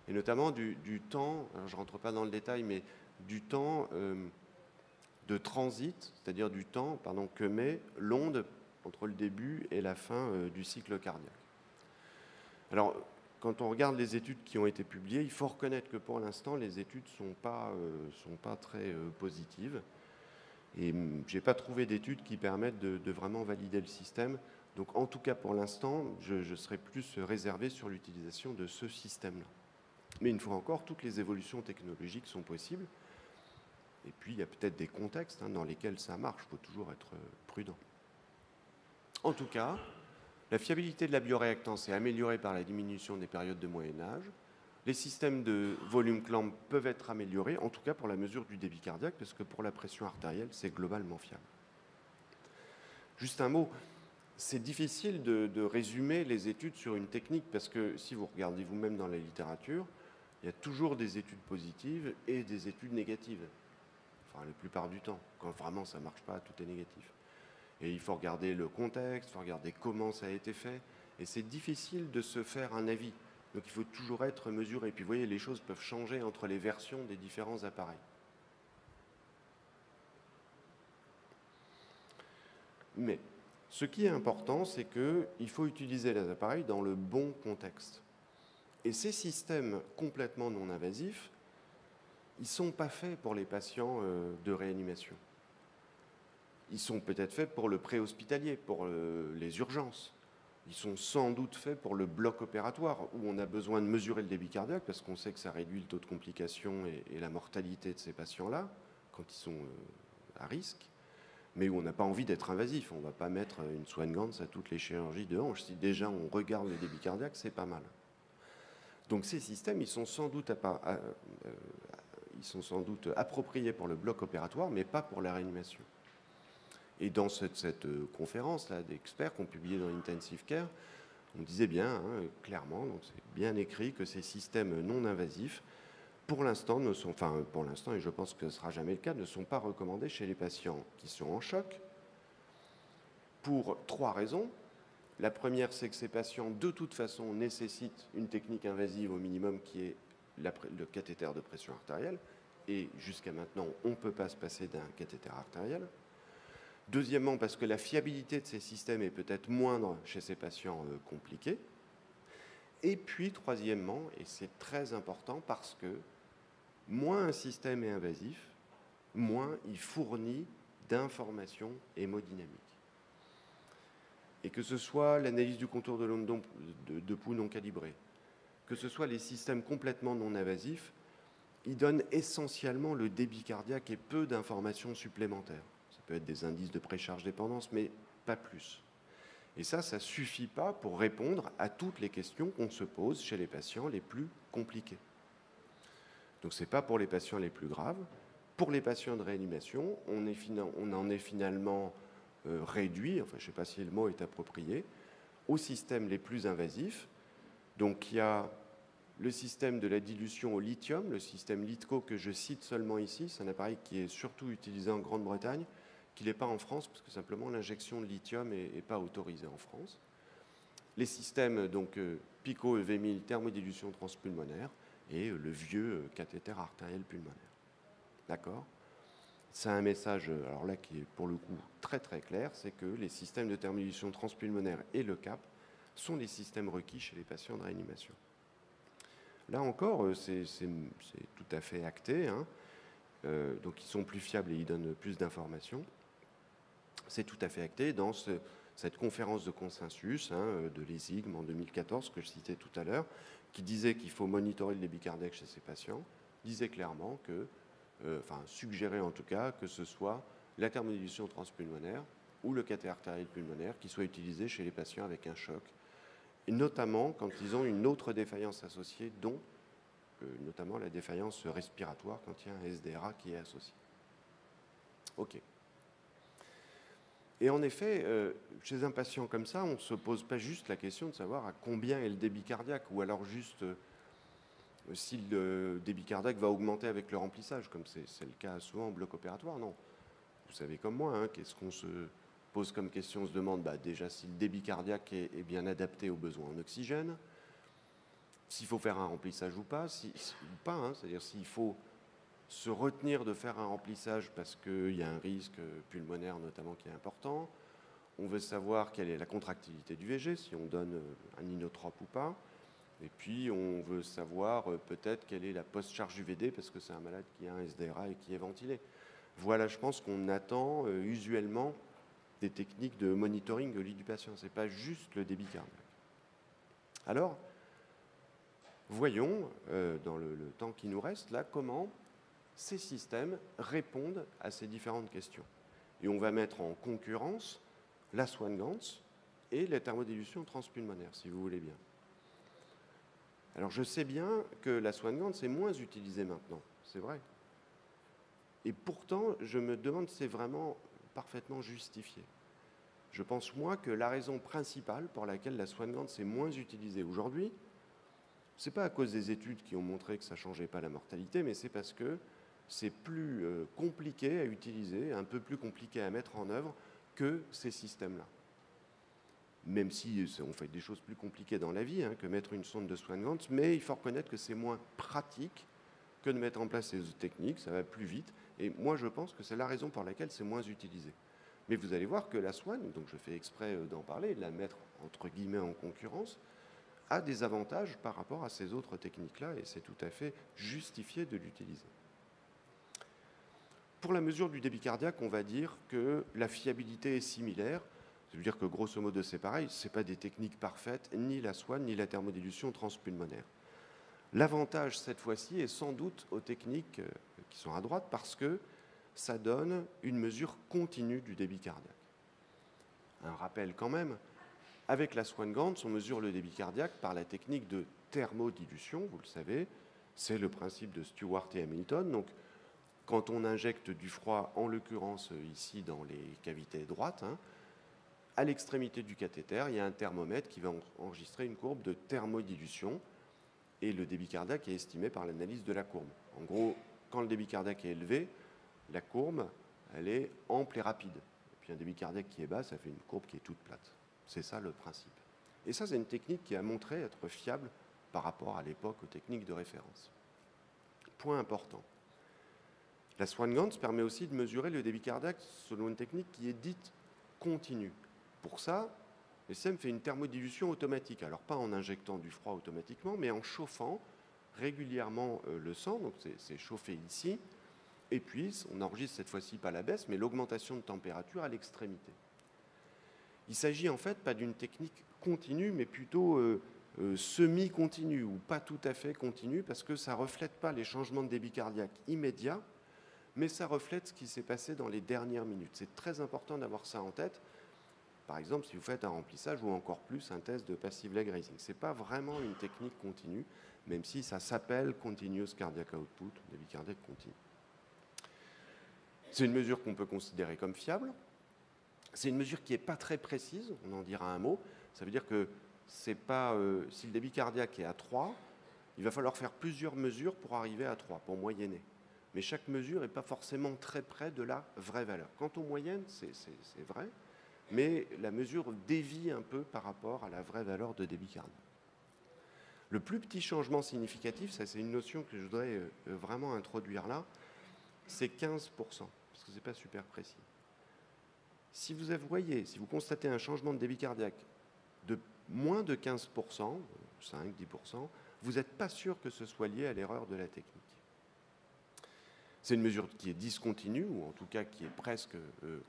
Et notamment du temps, alors je ne rentre pas dans le détail, mais du temps de transit, c'est-à-dire du temps que met l'onde entre le début et la fin du cycle cardiaque. Alors, quand on regarde les études qui ont été publiées, il faut reconnaître que pour l'instant, les études ne sont pas très positives. Et je n'ai pas trouvé d'études qui permettent de vraiment valider le système. Donc, en tout cas, pour l'instant, je serai plus réservé sur l'utilisation de ce système-là. Mais une fois encore, toutes les évolutions technologiques sont possibles. Et puis, il y a peut-être des contextes dans lesquels ça marche. Il faut toujours être prudent. En tout cas, la fiabilité de la bioréactance est améliorée par la diminution des périodes de Moyen-Âge. Les systèmes de volume clamp peuvent être améliorés, en tout cas pour la mesure du débit cardiaque, parce que pour la pression artérielle, c'est globalement fiable. Juste un mot, c'est difficile de résumer les études sur une technique, parce que si vous regardez vous-même dans la littérature, il y a toujours des études positives et des études négatives. Enfin, la plupart du temps. Quand vraiment ça ne marche pas, tout est négatif. Et il faut regarder le contexte, il faut regarder comment ça a été fait. Et c'est difficile de se faire un avis. Donc il faut toujours être mesuré. Et puis vous voyez, les choses peuvent changer entre les versions des différents appareils. Mais ce qui est important, c'est qu'il faut utiliser les appareils dans le bon contexte. Et ces systèmes complètement non invasifs, ils ne sont pas faits pour les patients de réanimation. Ils sont peut-être faits pour le préhospitalier, pour les urgences. Ils sont sans doute faits pour le bloc opératoire, où on a besoin de mesurer le débit cardiaque, parce qu'on sait que ça réduit le taux de complications et la mortalité de ces patients-là, quand ils sont à risque, mais où on n'a pas envie d'être invasif. On ne va pas mettre une Swan-Ganz à toutes les chirurgies de hanche. Si déjà on regarde le débit cardiaque, c'est pas mal. Donc ces systèmes, ils sont sans doute appropriés pour le bloc opératoire, mais pas pour la réanimation. Et dans cette conférence-là d'experts qu'on publiait dans Intensive Care, on disait bien, clairement, donc c'est bien écrit, que ces systèmes non invasifs, pour l'instant, et je pense que ce ne sera jamais le cas, ne sont pas recommandés chez les patients qui sont en choc, pour 3 raisons. La première, c'est que ces patients, de toute façon, nécessitent une technique invasive au minimum qui est le cathéter de pression artérielle. et jusqu'à maintenant, on ne peut pas se passer d'un cathéter artériel. Deuxièmement, parce que la fiabilité de ces systèmes est peut-être moindre chez ces patients compliqués. Et puis, troisièmement, et c'est très important, parce que moins un système est invasif, moins il fournit d'informations hémodynamiques. Et que ce soit l'analyse du contour de l'onde de pouls non calibrée, que ce soit les systèmes complètement non invasifs, ils donnent essentiellement le débit cardiaque et peu d'informations supplémentaires. Ça peut être des indices de précharge dépendance, mais pas plus. Et ça ne suffit pas pour répondre à toutes les questions qu'on se pose chez les patients les plus compliqués. Donc ce n'est pas pour les patients les plus graves. Pour les patients de réanimation, on en est finalement réduit, enfin je ne sais pas si le mot est approprié, aux systèmes les plus invasifs. Donc il y a le système de la dilution au lithium, le système LiTCO que je cite seulement ici, c'est un appareil qui est surtout utilisé en Grande-Bretagne, qui n'est pas en France, parce que simplement l'injection de lithium n'est pas autorisée en France. Les systèmes donc PICO, EV1000, thermodilution transpulmonaire, et le vieux cathéter artériel pulmonaire. D'accord ? C'est un message, alors là, qui est pour le coup très très clair, c'est que les systèmes de thermodilution transpulmonaire et le CAP sont les systèmes requis chez les patients de réanimation. Là encore, c'est tout à fait acté, hein. Donc ils sont plus fiables et ils donnent plus d'informations. C'est tout à fait acté dans cette conférence de consensus de l'ESIGM en 2014 que je citais tout à l'heure, qui disait qu'il faut monitorer le débit cardiaque chez ces patients, disait clairement que, suggérait en tout cas que ce soit la thermodilution transpulmonaire ou le cathéter artériel pulmonaire qui soit utilisé chez les patients avec un choc, et notamment quand ils ont une autre défaillance associée, dont notamment la défaillance respiratoire quand il y a un SDRA qui est associé. OK. Et en effet, chez un patient comme ça, on ne se pose pas juste la question de savoir à combien est le débit cardiaque, ou alors juste si le débit cardiaque va augmenter avec le remplissage, comme c'est le cas souvent en bloc opératoire. Non. Vous savez comme moi, hein, qu'est-ce qu'on se pose comme question? On se demande déjà si le débit cardiaque est bien adapté aux besoins en oxygène, s'il faut faire un remplissage ou pas, hein, c'est-à-dire s'il faut se retenir de faire un remplissage parce qu'il y a un risque pulmonaire notamment qui est important. On veut savoir quelle est la contractilité du VG, si on donne un inotrope ou pas. Et puis on veut savoir peut-être quelle est la post-charge du VD parce que c'est un malade qui a un SDRA et qui est ventilé. Voilà, je pense qu'on attend usuellement des techniques de monitoring au lit du patient. Ce n'est pas juste le débit cardiaque. Alors, voyons, dans le temps qui nous reste, là, comment ces systèmes répondent à ces différentes questions. Et on va mettre en concurrence la Swan-Ganz et la thermodilution transpulmonaire, si vous voulez bien. Alors je sais bien que la Swan-Ganz est moins utilisée maintenant, c'est vrai. Et pourtant, je me demande si c'est vraiment parfaitement justifié. Je pense, moi, que la raison principale pour laquelle la Swan-Ganz est moins utilisée aujourd'hui, ce n'est pas à cause des études qui ont montré que ça ne changeait pas la mortalité, mais c'est parce que c'est plus compliqué à utiliser, un peu plus compliqué à mettre en œuvre que ces systèmes-là. Même si on fait des choses plus compliquées dans la vie que mettre une sonde de Swan-Ganz, mais il faut reconnaître que c'est moins pratique que de mettre en place ces techniques, ça va plus vite. Et moi, je pense que c'est la raison pour laquelle c'est moins utilisé. Mais vous allez voir que la Swan, donc je fais exprès d'en parler, de la mettre entre guillemets en concurrence, a des avantages par rapport à ces autres techniques-là, et c'est tout à fait justifié de l'utiliser. Pour la mesure du débit cardiaque, on va dire que la fiabilité est similaire. Ça veut dire que grosso modo c'est pareil, ce n'est pas des techniques parfaites, ni la Swan, ni la thermodilution transpulmonaire. L'avantage cette fois-ci est sans doute aux techniques qui sont à droite parce que ça donne une mesure continue du débit cardiaque. Un rappel quand même, avec la Swan-Ganz, on mesure le débit cardiaque par la technique de thermodilution, vous le savez, c'est le principe de Stewart et Hamilton. Donc, quand on injecte du froid, en l'occurrence ici dans les cavités droites, à l'extrémité du cathéter, il y a un thermomètre qui va enregistrer une courbe de thermodilution et le débit cardiaque est estimé par l'analyse de la courbe. En gros, quand le débit cardiaque est élevé, la courbe, elle est ample et rapide. Et puis un débit cardiaque qui est bas, ça fait une courbe qui est toute plate. C'est ça le principe. Et ça, c'est une technique qui a montré être fiable par rapport à l'époque aux techniques de référence. Point important. La Swan-Ganz permet aussi de mesurer le débit cardiaque selon une technique qui est dite continue. Pour ça, le système fait une thermodilution automatique. Alors pas en injectant du froid automatiquement, mais en chauffant régulièrement le sang. Donc c'est chauffé ici. Et puis on enregistre cette fois-ci pas la baisse, mais l'augmentation de température à l'extrémité. Il s'agit en fait pas d'une technique continue, mais plutôt semi-continue ou pas tout à fait continue, parce que ça ne reflète pas les changements de débit cardiaque immédiats, mais ça reflète ce qui s'est passé dans les dernières minutes. C'est très important d'avoir ça en tête. Par exemple, si vous faites un remplissage ou encore plus un test de passive leg raising. Ce n'est pas vraiment une technique continue, même si ça s'appelle Continuous Cardiac Output, débit cardiaque continu. C'est une mesure qu'on peut considérer comme fiable. C'est une mesure qui n'est pas très précise, on en dira un mot. Ça veut dire que c'est pas, si le débit cardiaque est à 3, il va falloir faire plusieurs mesures pour arriver à 3, pour moyenner. Mais chaque mesure n'est pas forcément très près de la vraie valeur. Quant aux moyennes, c'est vrai, mais la mesure dévie un peu par rapport à la vraie valeur de débit cardiaque. Le plus petit changement significatif, ça c'est une notion que je voudrais vraiment introduire là, c'est 15%, parce que ce n'est pas super précis. Si vous voyez, si vous constatez un changement de débit cardiaque de moins de 15%, 5-10%, vous n'êtes pas sûr que ce soit lié à l'erreur de la technique. C'est une mesure qui est discontinue, ou en tout cas qui est presque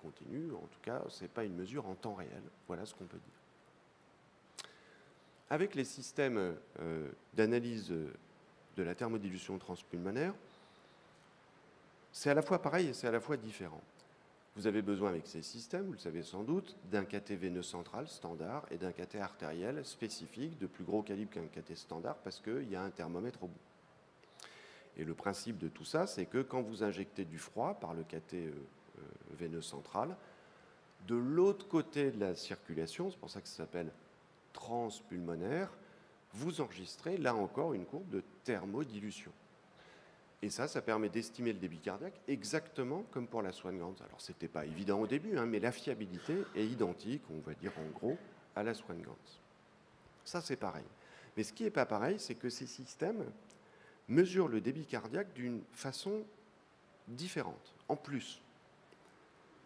continue. En tout cas, ce n'est pas une mesure en temps réel. Voilà ce qu'on peut dire. Avec les systèmes d'analyse de la thermodilution transpulmonaire, c'est à la fois pareil et c'est à la fois différent. Vous avez besoin avec ces systèmes, vous le savez sans doute, d'un cathé veineux central standard et d'un cathé artériel spécifique de plus gros calibre qu'un cathé standard parce qu'il y a un thermomètre au bout. Et le principe de tout ça, c'est que quand vous injectez du froid par le cathé veineux central, de l'autre côté de la circulation, c'est pour ça que ça s'appelle transpulmonaire, vous enregistrez là encore une courbe de thermodilution. Et ça permet d'estimer le débit cardiaque exactement comme pour la Swan-Ganz. Alors, ce n'était pas évident au début, hein, mais la fiabilité est identique, on va dire en gros, à la Swan-Ganz. Ça, c'est pareil. Mais ce qui n'est pas pareil, c'est que ces systèmes mesurent le débit cardiaque d'une façon différente, en plus,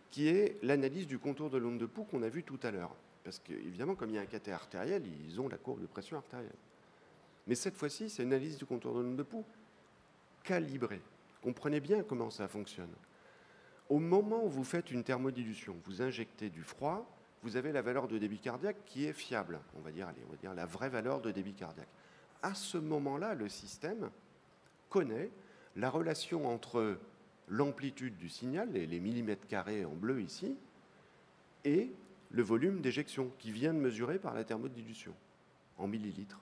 qui est l'analyse du contour de l'onde de Poux qu'on a vu tout à l'heure. Parce qu'évidemment, comme il y a un cathé artériel, ils ont la courbe de pression artérielle. Mais cette fois-ci, c'est une analyse du contour de l'onde de Poux calibré. Comprenez bien comment ça fonctionne. Au moment où vous faites une thermodilution, vous injectez du froid, vous avez la valeur de débit cardiaque qui est fiable. On va dire la vraie valeur de débit cardiaque. À ce moment-là, le système connaît la relation entre l'amplitude du signal, les millimètres carrés en bleu ici, et le volume d'éjection qui vient de mesurer par la thermodilution en millilitres.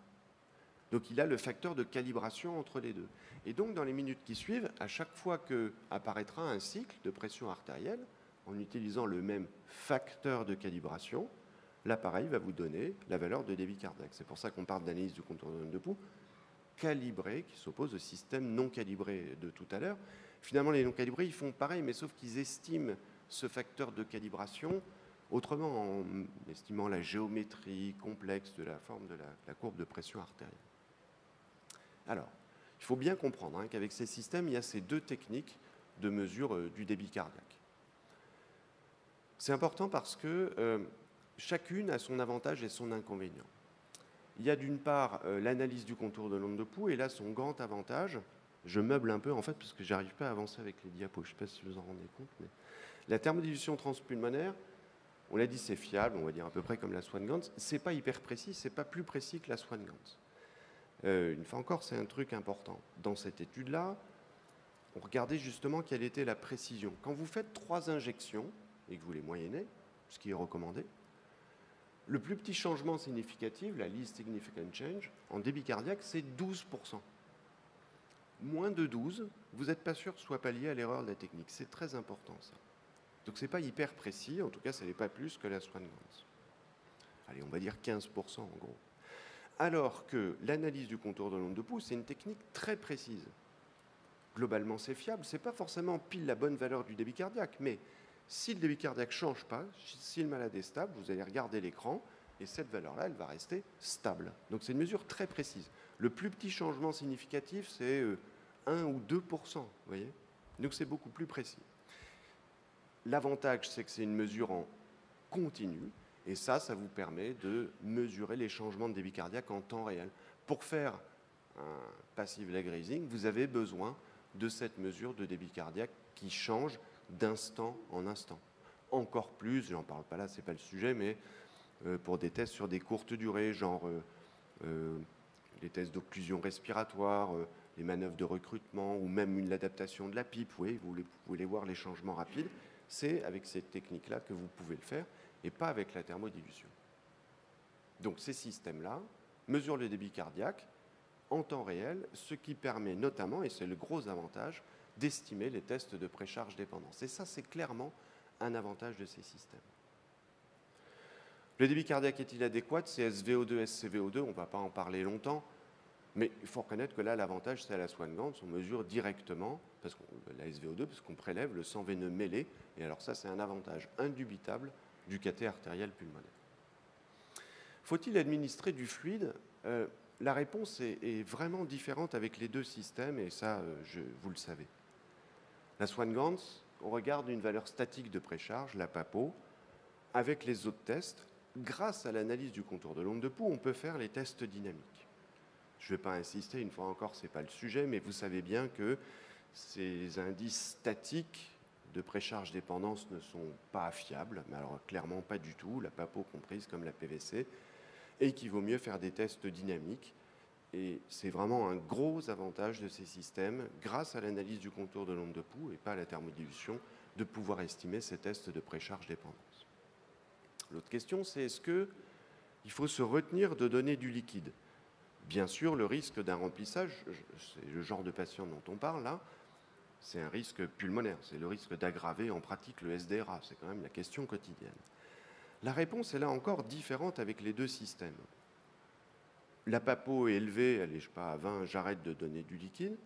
Donc il a le facteur de calibration entre les deux. Et donc dans les minutes qui suivent, à chaque fois qu'apparaîtra un cycle de pression artérielle, en utilisant le même facteur de calibration, l'appareil va vous donner la valeur de débit cardiaque. C'est pour ça qu'on parle d'analyse du contour de l'onde de Poux calibré, qui s'oppose au système non calibré de tout à l'heure. Finalement, les non calibrés, ils font pareil, mais sauf qu'ils estiment ce facteur de calibration autrement, en estimant la géométrie complexe de la forme de la courbe de pression artérielle. Alors, il faut bien comprendre qu'avec ces systèmes, il y a ces deux techniques de mesure du débit cardiaque. C'est important parce que chacune a son avantage et son inconvénient. Il y a d'une part l'analyse du contour de l'onde de Poux, et là, son grand avantage, je meuble un peu en fait, parce que je n'arrive pas à avancer avec les diapos, je ne sais pas si vous en rendez compte, mais la thermodilution transpulmonaire, on l'a dit, c'est fiable, on va dire à peu près comme la Swan-Ganz, c'est pas hyper précis, c'est pas plus précis que la Swan-Ganz. Une fois encore, c'est un truc important. Dans cette étude-là, on regardait justement quelle était la précision. Quand vous faites 3 injections et que vous les moyennez, ce qui est recommandé, le plus petit changement significatif, la least significant change, en débit cardiaque, c'est 12%. Moins de 12, vous n'êtes pas sûr que ce soit pas lié à l'erreur de la technique. C'est très important, ça. Donc, ce n'est pas hyper précis. En tout cas, ça n'est pas plus que la Swan-Ganz. Allez, on va dire 15% en gros. Alors que l'analyse du contour de l'onde de Poux, c'est une technique très précise. Globalement, c'est fiable. Ce n'est pas forcément pile la bonne valeur du débit cardiaque, mais si le débit cardiaque ne change pas, si le malade est stable, vous allez regarder l'écran, et cette valeur-là, elle va rester stable. Donc c'est une mesure très précise. Le plus petit changement significatif, c'est 1 ou 2%, vous voyez, Donc c'est beaucoup plus précis. L'avantage, c'est que c'est une mesure en continu, et ça vous permet de mesurer les changements de débit cardiaque en temps réel. Pour faire un passive leg raising, vous avez besoin de cette mesure de débit cardiaque qui change d'instant en instant. Encore plus, j'en parle pas là, c'est pas le sujet, mais pour des tests sur des courtes durées, genre les tests d'occlusion respiratoire, les manœuvres de recrutement ou même l'adaptation de la pipe, oui, vous voulez voir les changements rapides, c'est avec cette technique-là que vous pouvez le faire et pas avec la thermodilution. Donc ces systèmes-là mesurent le débit cardiaque en temps réel, ce qui permet notamment, et c'est le gros avantage, d'estimer les tests de précharge dépendance. Et ça, c'est clairement un avantage de ces systèmes. Le débit cardiaque est-il adéquat? C'est SVO2, SCVO2, on ne va pas en parler longtemps, mais il faut reconnaître que là, l'avantage, c'est à la Swan-Ganz, on mesure directement la SVO2, parce qu'on prélève le sang veineux mêlé, et alors ça, c'est un avantage indubitable du cathé artériel pulmonaire. Faut-il administrer du fluide? La réponse est vraiment différente avec les deux systèmes, et ça, vous le savez. La Swan-Ganz, on regarde une valeur statique de précharge, la PAPO, avec les autres tests. Grâce à l'analyse du contour de l'onde de pouls, on peut faire les tests dynamiques. Je ne vais pas insister, une fois encore, ce n'est pas le sujet, mais vous savez bien que ces indices statiques de précharge dépendance ne sont pas fiables, mais alors clairement pas du tout, la PAPO comprise comme la PVC, et qu'il vaut mieux faire des tests dynamiques. Et c'est vraiment un gros avantage de ces systèmes, grâce à l'analyse du contour de l'onde de pouls et pas à la thermodilution, de pouvoir estimer ces tests de précharge dépendance. L'autre question, c'est est-ce qu'il faut se retenir de donner du liquide? Bien sûr, le risque d'un remplissage, c'est le genre de patient dont on parle là, c'est un risque pulmonaire, c'est le risque d'aggraver en pratique le SDRA, c'est quand même la question quotidienne. La réponse est là encore différente avec les deux systèmes. La PAPO est élevée, elle est, je sais pas, à 20, j'arrête de donner du liquide.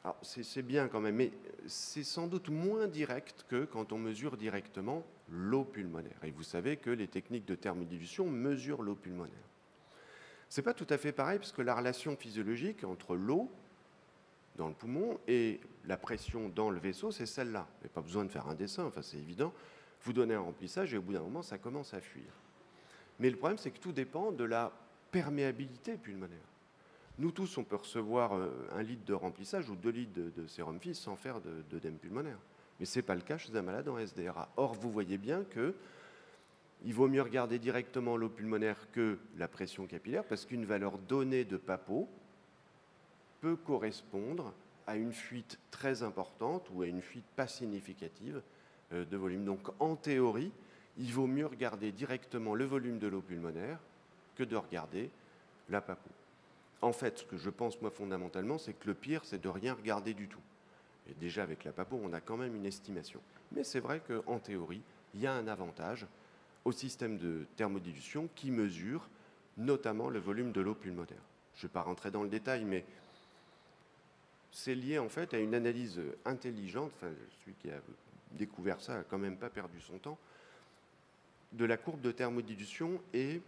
Alors, c'est bien quand même, mais c'est sans doute moins direct que quand on mesure directement l'eau pulmonaire. Et vous savez que les techniques de thermodilution mesurent l'eau pulmonaire. Ce n'est pas tout à fait pareil, parce que la relation physiologique entre l'eau dans le poumon et la pression dans le vaisseau, c'est celle-là. Il n'y a pas besoin de faire un dessin, enfin, c'est évident. Vous donnez un remplissage et au bout d'un moment, ça commence à fuir. Mais le problème, c'est que tout dépend de la perméabilité pulmonaire. Nous tous, on peut recevoir 1 litre de remplissage ou 2 litres de sérum FIS sans faire d'œdème pulmonaire. Mais ce n'est pas le cas chez un malade en SDRA. Or, vous voyez bien qu'il vaut mieux regarder directement l'eau pulmonaire que la pression capillaire, parce qu'une valeur donnée de PAPO peut correspondre à une fuite très importante ou à une fuite pas significative de volume. Donc, en théorie, il vaut mieux regarder directement le volume de l'eau pulmonaire que de regarder la PAPO. En fait, ce que je pense, moi, fondamentalement, c'est que le pire, c'est de rien regarder du tout. Et déjà, avec la PAPO, on a quand même une estimation. Mais c'est vrai qu'en théorie, il y a un avantage au système de thermodilution qui mesure notamment le volume de l'eau pulmonaire. Je ne vais pas rentrer dans le détail, mais c'est lié, en fait, à une analyse intelligente, enfin, celui qui a découvert ça n'a quand même pas perdu son temps, de la courbe de thermodilution et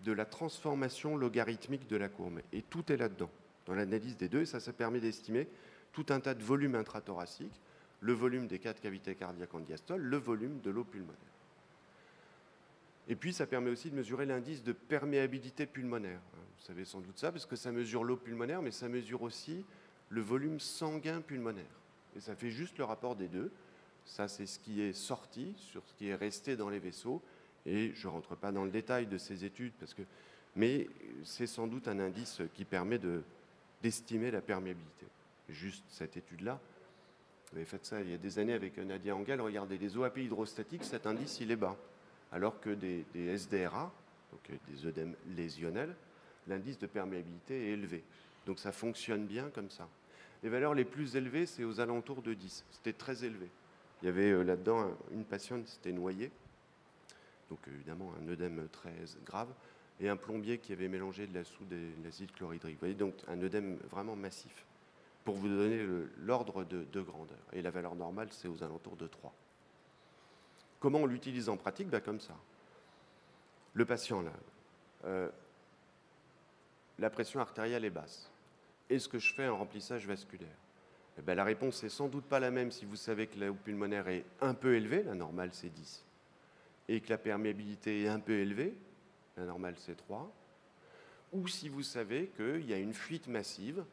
de la transformation logarithmique de la courbe. Et tout est là-dedans, dans l'analyse des deux, et ça permet d'estimer tout un tas de volumes intrathoraciques, le volume des 4 cavités cardiaques en diastole, le volume de l'eau pulmonaire. Et puis, ça permet aussi de mesurer l'indice de perméabilité pulmonaire. Vous savez sans doute ça, parce que ça mesure l'eau pulmonaire, mais ça mesure aussi le volume sanguin pulmonaire. Et ça fait juste le rapport des deux. Ça, c'est ce qui est sorti sur ce qui est resté dans les vaisseaux. Et je ne rentre pas dans le détail de ces études, mais c'est sans doute un indice qui permet d'estimer la perméabilité. Juste cette étude-là, vous avez fait ça il y a des années avec Nadia Engel, regardez, les OAP hydrostatiques, cet indice, il est bas. Alors que des SDRA, donc des œdèmes lésionnels, l'indice de perméabilité est élevé. Donc ça fonctionne bien comme ça. Les valeurs les plus élevées, c'est aux alentours de 10. C'était très élevé. Il y avait là-dedans une patiente qui s'était noyée, donc évidemment un œdème très grave, et un plombier qui avait mélangé de la soude et de l'acide chlorhydrique. Vous voyez, donc un œdème vraiment massif, pour vous donner l'ordre de grandeur. Et la valeur normale, c'est aux alentours de 3. Comment on l'utilise en pratique? Comme ça. Le patient, là, la pression artérielle est basse. Est-ce que je fais un remplissage vasculaire? Eh ben, la réponse n'est sans doute pas la même si vous savez que la houppe pulmonaire est un peu élevée, la normale c'est 10, et que la perméabilité est un peu élevée, la normale c'est 3, ou si vous savez qu'il y a une fuite massive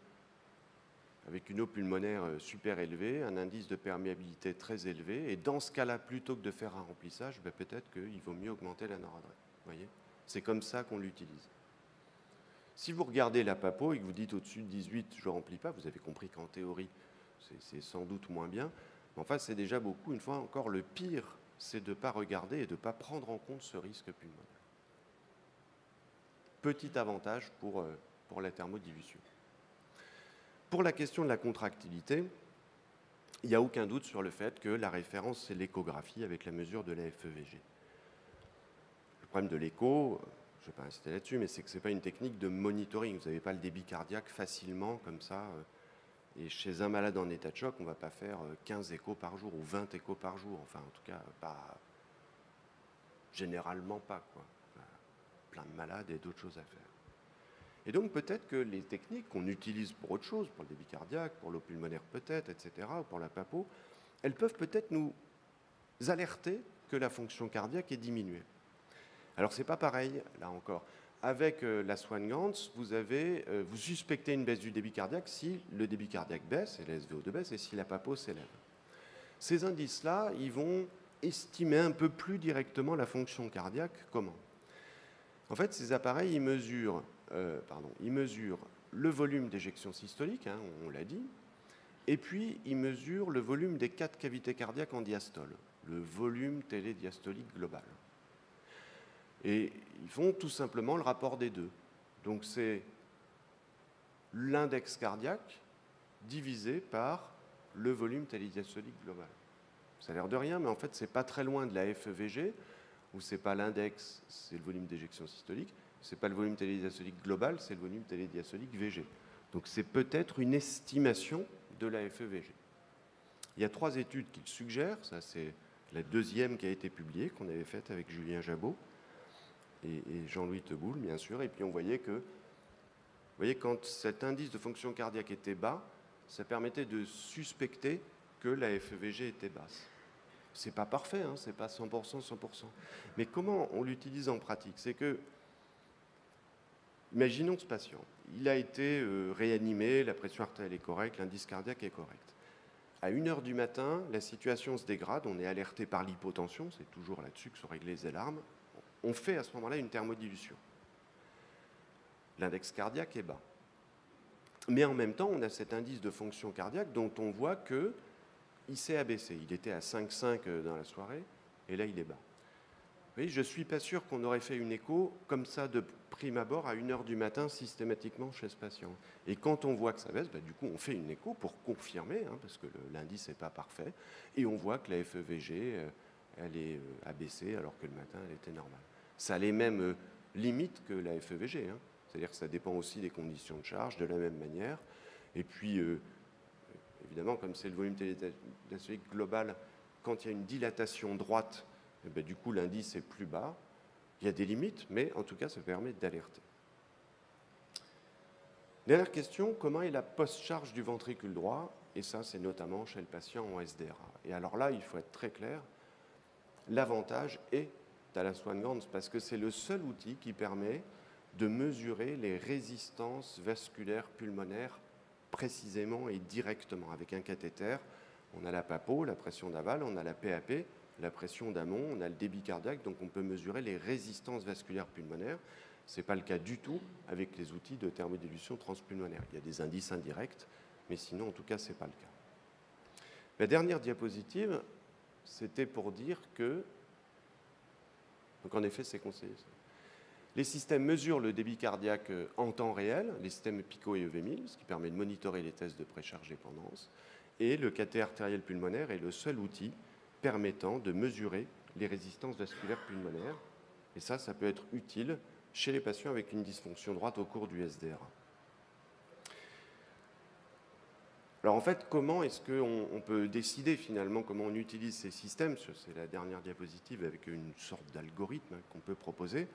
avec une eau pulmonaire super élevée, un indice de perméabilité très élevé, et dans ce cas-là, plutôt que de faire un remplissage, ben peut-être qu'il vaut mieux augmenter la noradrénale. Voyez, c'est comme ça qu'on l'utilise. Si vous regardez la PAPO et que vous dites au-dessus de 18, je ne remplis pas, vous avez compris qu'en théorie, c'est sans doute moins bien. Mais enfin, c'est déjà beaucoup. Une fois encore, le pire, c'est de ne pas regarder et de ne pas prendre en compte ce risque pulmonaire. Petit avantage pour la thermodilution. Pour la question de la contractilité, il n'y a aucun doute sur le fait que la référence, c'est l'échographie avec la mesure de la FEVG. Le problème de l'écho, je ne vais pas insister là-dessus, mais c'est que ce n'est pas une technique de monitoring. Vous n'avez pas le débit cardiaque facilement comme ça. Et chez un malade en état de choc, on ne va pas faire 15 échos par jour ou 20 échos par jour. Enfin, en tout cas, pas, généralement pas, quoi. Plein de malades et d'autres choses à faire. Et donc peut-être que les techniques qu'on utilise pour autre chose, pour le débit cardiaque, pour l'eau pulmonaire peut-être, etc., ou pour la PAPO, elles peuvent peut-être nous alerter que la fonction cardiaque est diminuée. Alors c'est pas pareil, là encore. Avec la Swan-Ganz, vous suspectez une baisse du débit cardiaque si le débit cardiaque baisse, et la SVO2 baisse, et si la PAPO s'élève. Ces indices-là, ils vont estimer un peu plus directement la fonction cardiaque. Comment? En fait, ces appareils, ils mesurent le volume d'éjection systolique, hein, on l'a dit, et puis ils mesurent le volume des 4 cavités cardiaques en diastole, le volume télédiastolique global. Et ils font tout simplement le rapport des deux. Donc c'est l'index cardiaque divisé par le volume télédiastolique global. Ça a l'air de rien, mais en fait, c'est pas très loin de la FEVG, où c'est pas l'index, c'est le volume d'éjection systolique, c'est pas le volume télédiastolique global, c'est le volume télédiastolique VG. Donc c'est peut-être une estimation de la FEVG. Il y a 3 études qui le suggèrent, ça c'est la deuxième qui a été publiée, qu'on avait faite avec Julien Jabot et Jean-Louis Teboul, bien sûr, et puis on voyait que, vous voyez, quand cet indice de fonction cardiaque était bas, ça permettait de suspecter que la FEVG était basse. C'est pas parfait, hein, c'est pas 100%, 100%. Mais comment on l'utilise en pratique? C'est que, imaginons ce patient, il a été réanimé, la pression artérielle est correcte, l'indice cardiaque est correct. À 1h du matin, la situation se dégrade, on est alerté par l'hypotension, c'est toujours là-dessus que sont réglées les alarmes. On fait à ce moment-là une thermodilution. L'index cardiaque est bas. Mais en même temps, on a cet indice de fonction cardiaque dont on voit qu'il s'est abaissé. Il était à 5,5 dans la soirée, et là, il est bas. Vous voyez, je ne suis pas sûr qu'on aurait fait une écho comme ça de prime abord à 1h du matin systématiquement chez ce patient. Et quand on voit que ça baisse, du coup, on fait une écho pour confirmer, hein, parce que l'indice n'est pas parfait, et on voit que la FEVG, elle est abaissée alors que le matin, elle était normale. Ça a les mêmes limites que la FEVG, hein. C'est-à-dire que ça dépend aussi des conditions de charge, de la même manière. Et puis, évidemment, comme c'est le volume télédiastolique global, quand il y a une dilatation droite, du coup, l'indice est plus bas. Il y a des limites, mais en tout cas, ça permet d'alerter. Dernière question, comment est la post-charge du ventricule droit? Et ça, c'est notamment chez le patient en SDRA. Et alors là, il faut être très clair, l'avantage est à la Swan-Ganz, parce que c'est le seul outil qui permet de mesurer les résistances vasculaires pulmonaires précisément et directement. Avec un cathéter, on a la PAPO, la pression d'aval, on a la PAP, la pression d'amont, on a le débit cardiaque, donc on peut mesurer les résistances vasculaires pulmonaires. Ce n'est pas le cas du tout avec les outils de thermodilution transpulmonaire. Il y a des indices indirects, mais sinon, en tout cas, ce n'est pas le cas. La dernière diapositive, c'était pour dire que, donc en effet, c'est conseillé. Les systèmes mesurent le débit cardiaque en temps réel, les systèmes PICO et EV1000, ce qui permet de monitorer les tests de précharge-dépendance. Et le cathé artériel pulmonaire est le seul outil permettant de mesurer les résistances vasculaires pulmonaires. Et ça peut être utile chez les patients avec une dysfonction droite au cours du SDRA. Alors en fait, comment est-ce qu'on peut décider finalement comment on utilise ces systèmes? C'est la dernière diapositive avec une sorte d'algorithme qu'on peut proposer.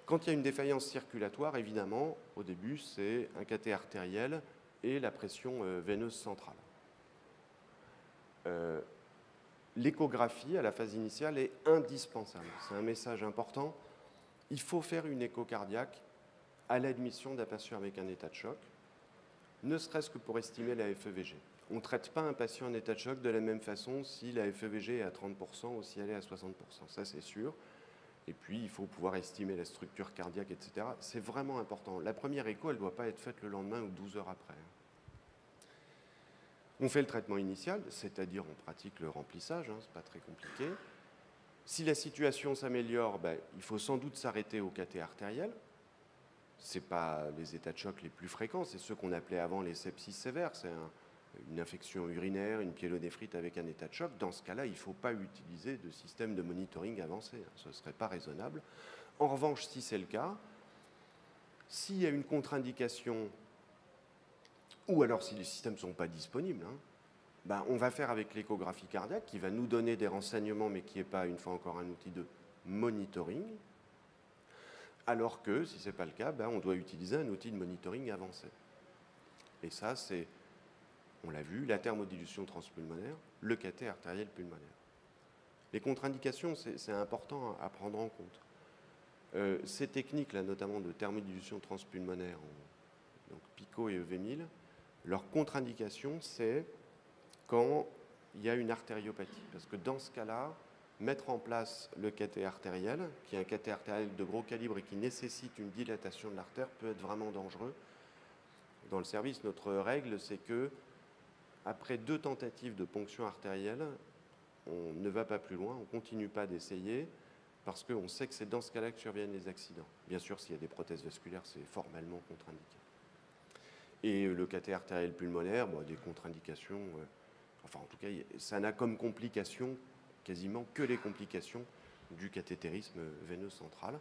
Quand il y a une défaillance circulatoire, évidemment, au début, c'est un cathé artériel et la pression veineuse centrale. L'échographie à la phase initiale est indispensable. C'est un message important. Il faut faire une écho cardiaque à l'admission d'un patient avec un état de choc, ne serait-ce que pour estimer la FEVG. On ne traite pas un patient en état de choc de la même façon si la FEVG est à 30% ou si elle est à 60%. Ça, c'est sûr. Et puis, il faut pouvoir estimer la structure cardiaque, etc. C'est vraiment important. La première écho, elle ne doit pas être faite le lendemain ou 12 heures après. On fait le traitement initial, c'est-à-dire on pratique le remplissage, hein, ce n'est pas très compliqué. Si la situation s'améliore, il faut sans doute s'arrêter au cathé artériel. Ce n'est pas les états de choc les plus fréquents, c'est ceux qu'on appelait avant les sepsis sévères. C'est une infection urinaire, une pyélonéphrite avec un état de choc. Dans ce cas-là, il ne faut pas utiliser de système de monitoring avancé. Hein, ce ne serait pas raisonnable. En revanche, si c'est le cas, s'il y a une contre-indication, ou alors si les systèmes ne sont pas disponibles, hein, on va faire avec l'échographie cardiaque qui va nous donner des renseignements, mais qui n'est pas, une fois encore, un outil de monitoring. Alors que, si ce n'est pas le cas, on doit utiliser un outil de monitoring avancé. Et ça, c'est, on l'a vu, la thermodilution transpulmonaire, le cathé artériel pulmonaire. Les contre-indications, c'est important à prendre en compte. Ces techniques-là, notamment de thermodilution transpulmonaire, donc PICO et EV1000, leur contre-indication, c'est quand il y a une artériopathie. Parce que dans ce cas-là, mettre en place le cathé artériel, qui est un cathé artériel de gros calibre et qui nécessite une dilatation de l'artère, peut être vraiment dangereux. Dans le service, notre règle, c'est que après 2 tentatives de ponction artérielle, on ne va pas plus loin, on ne continue pas d'essayer, parce qu'on sait que c'est dans ce cas-là que surviennent les accidents. Bien sûr, s'il y a des prothèses vasculaires, c'est formellement contre-indiqué. Et le cathé artériel pulmonaire, des contre-indications, enfin en tout cas, ça n'a comme complication quasiment que les complications du cathétérisme veineux central.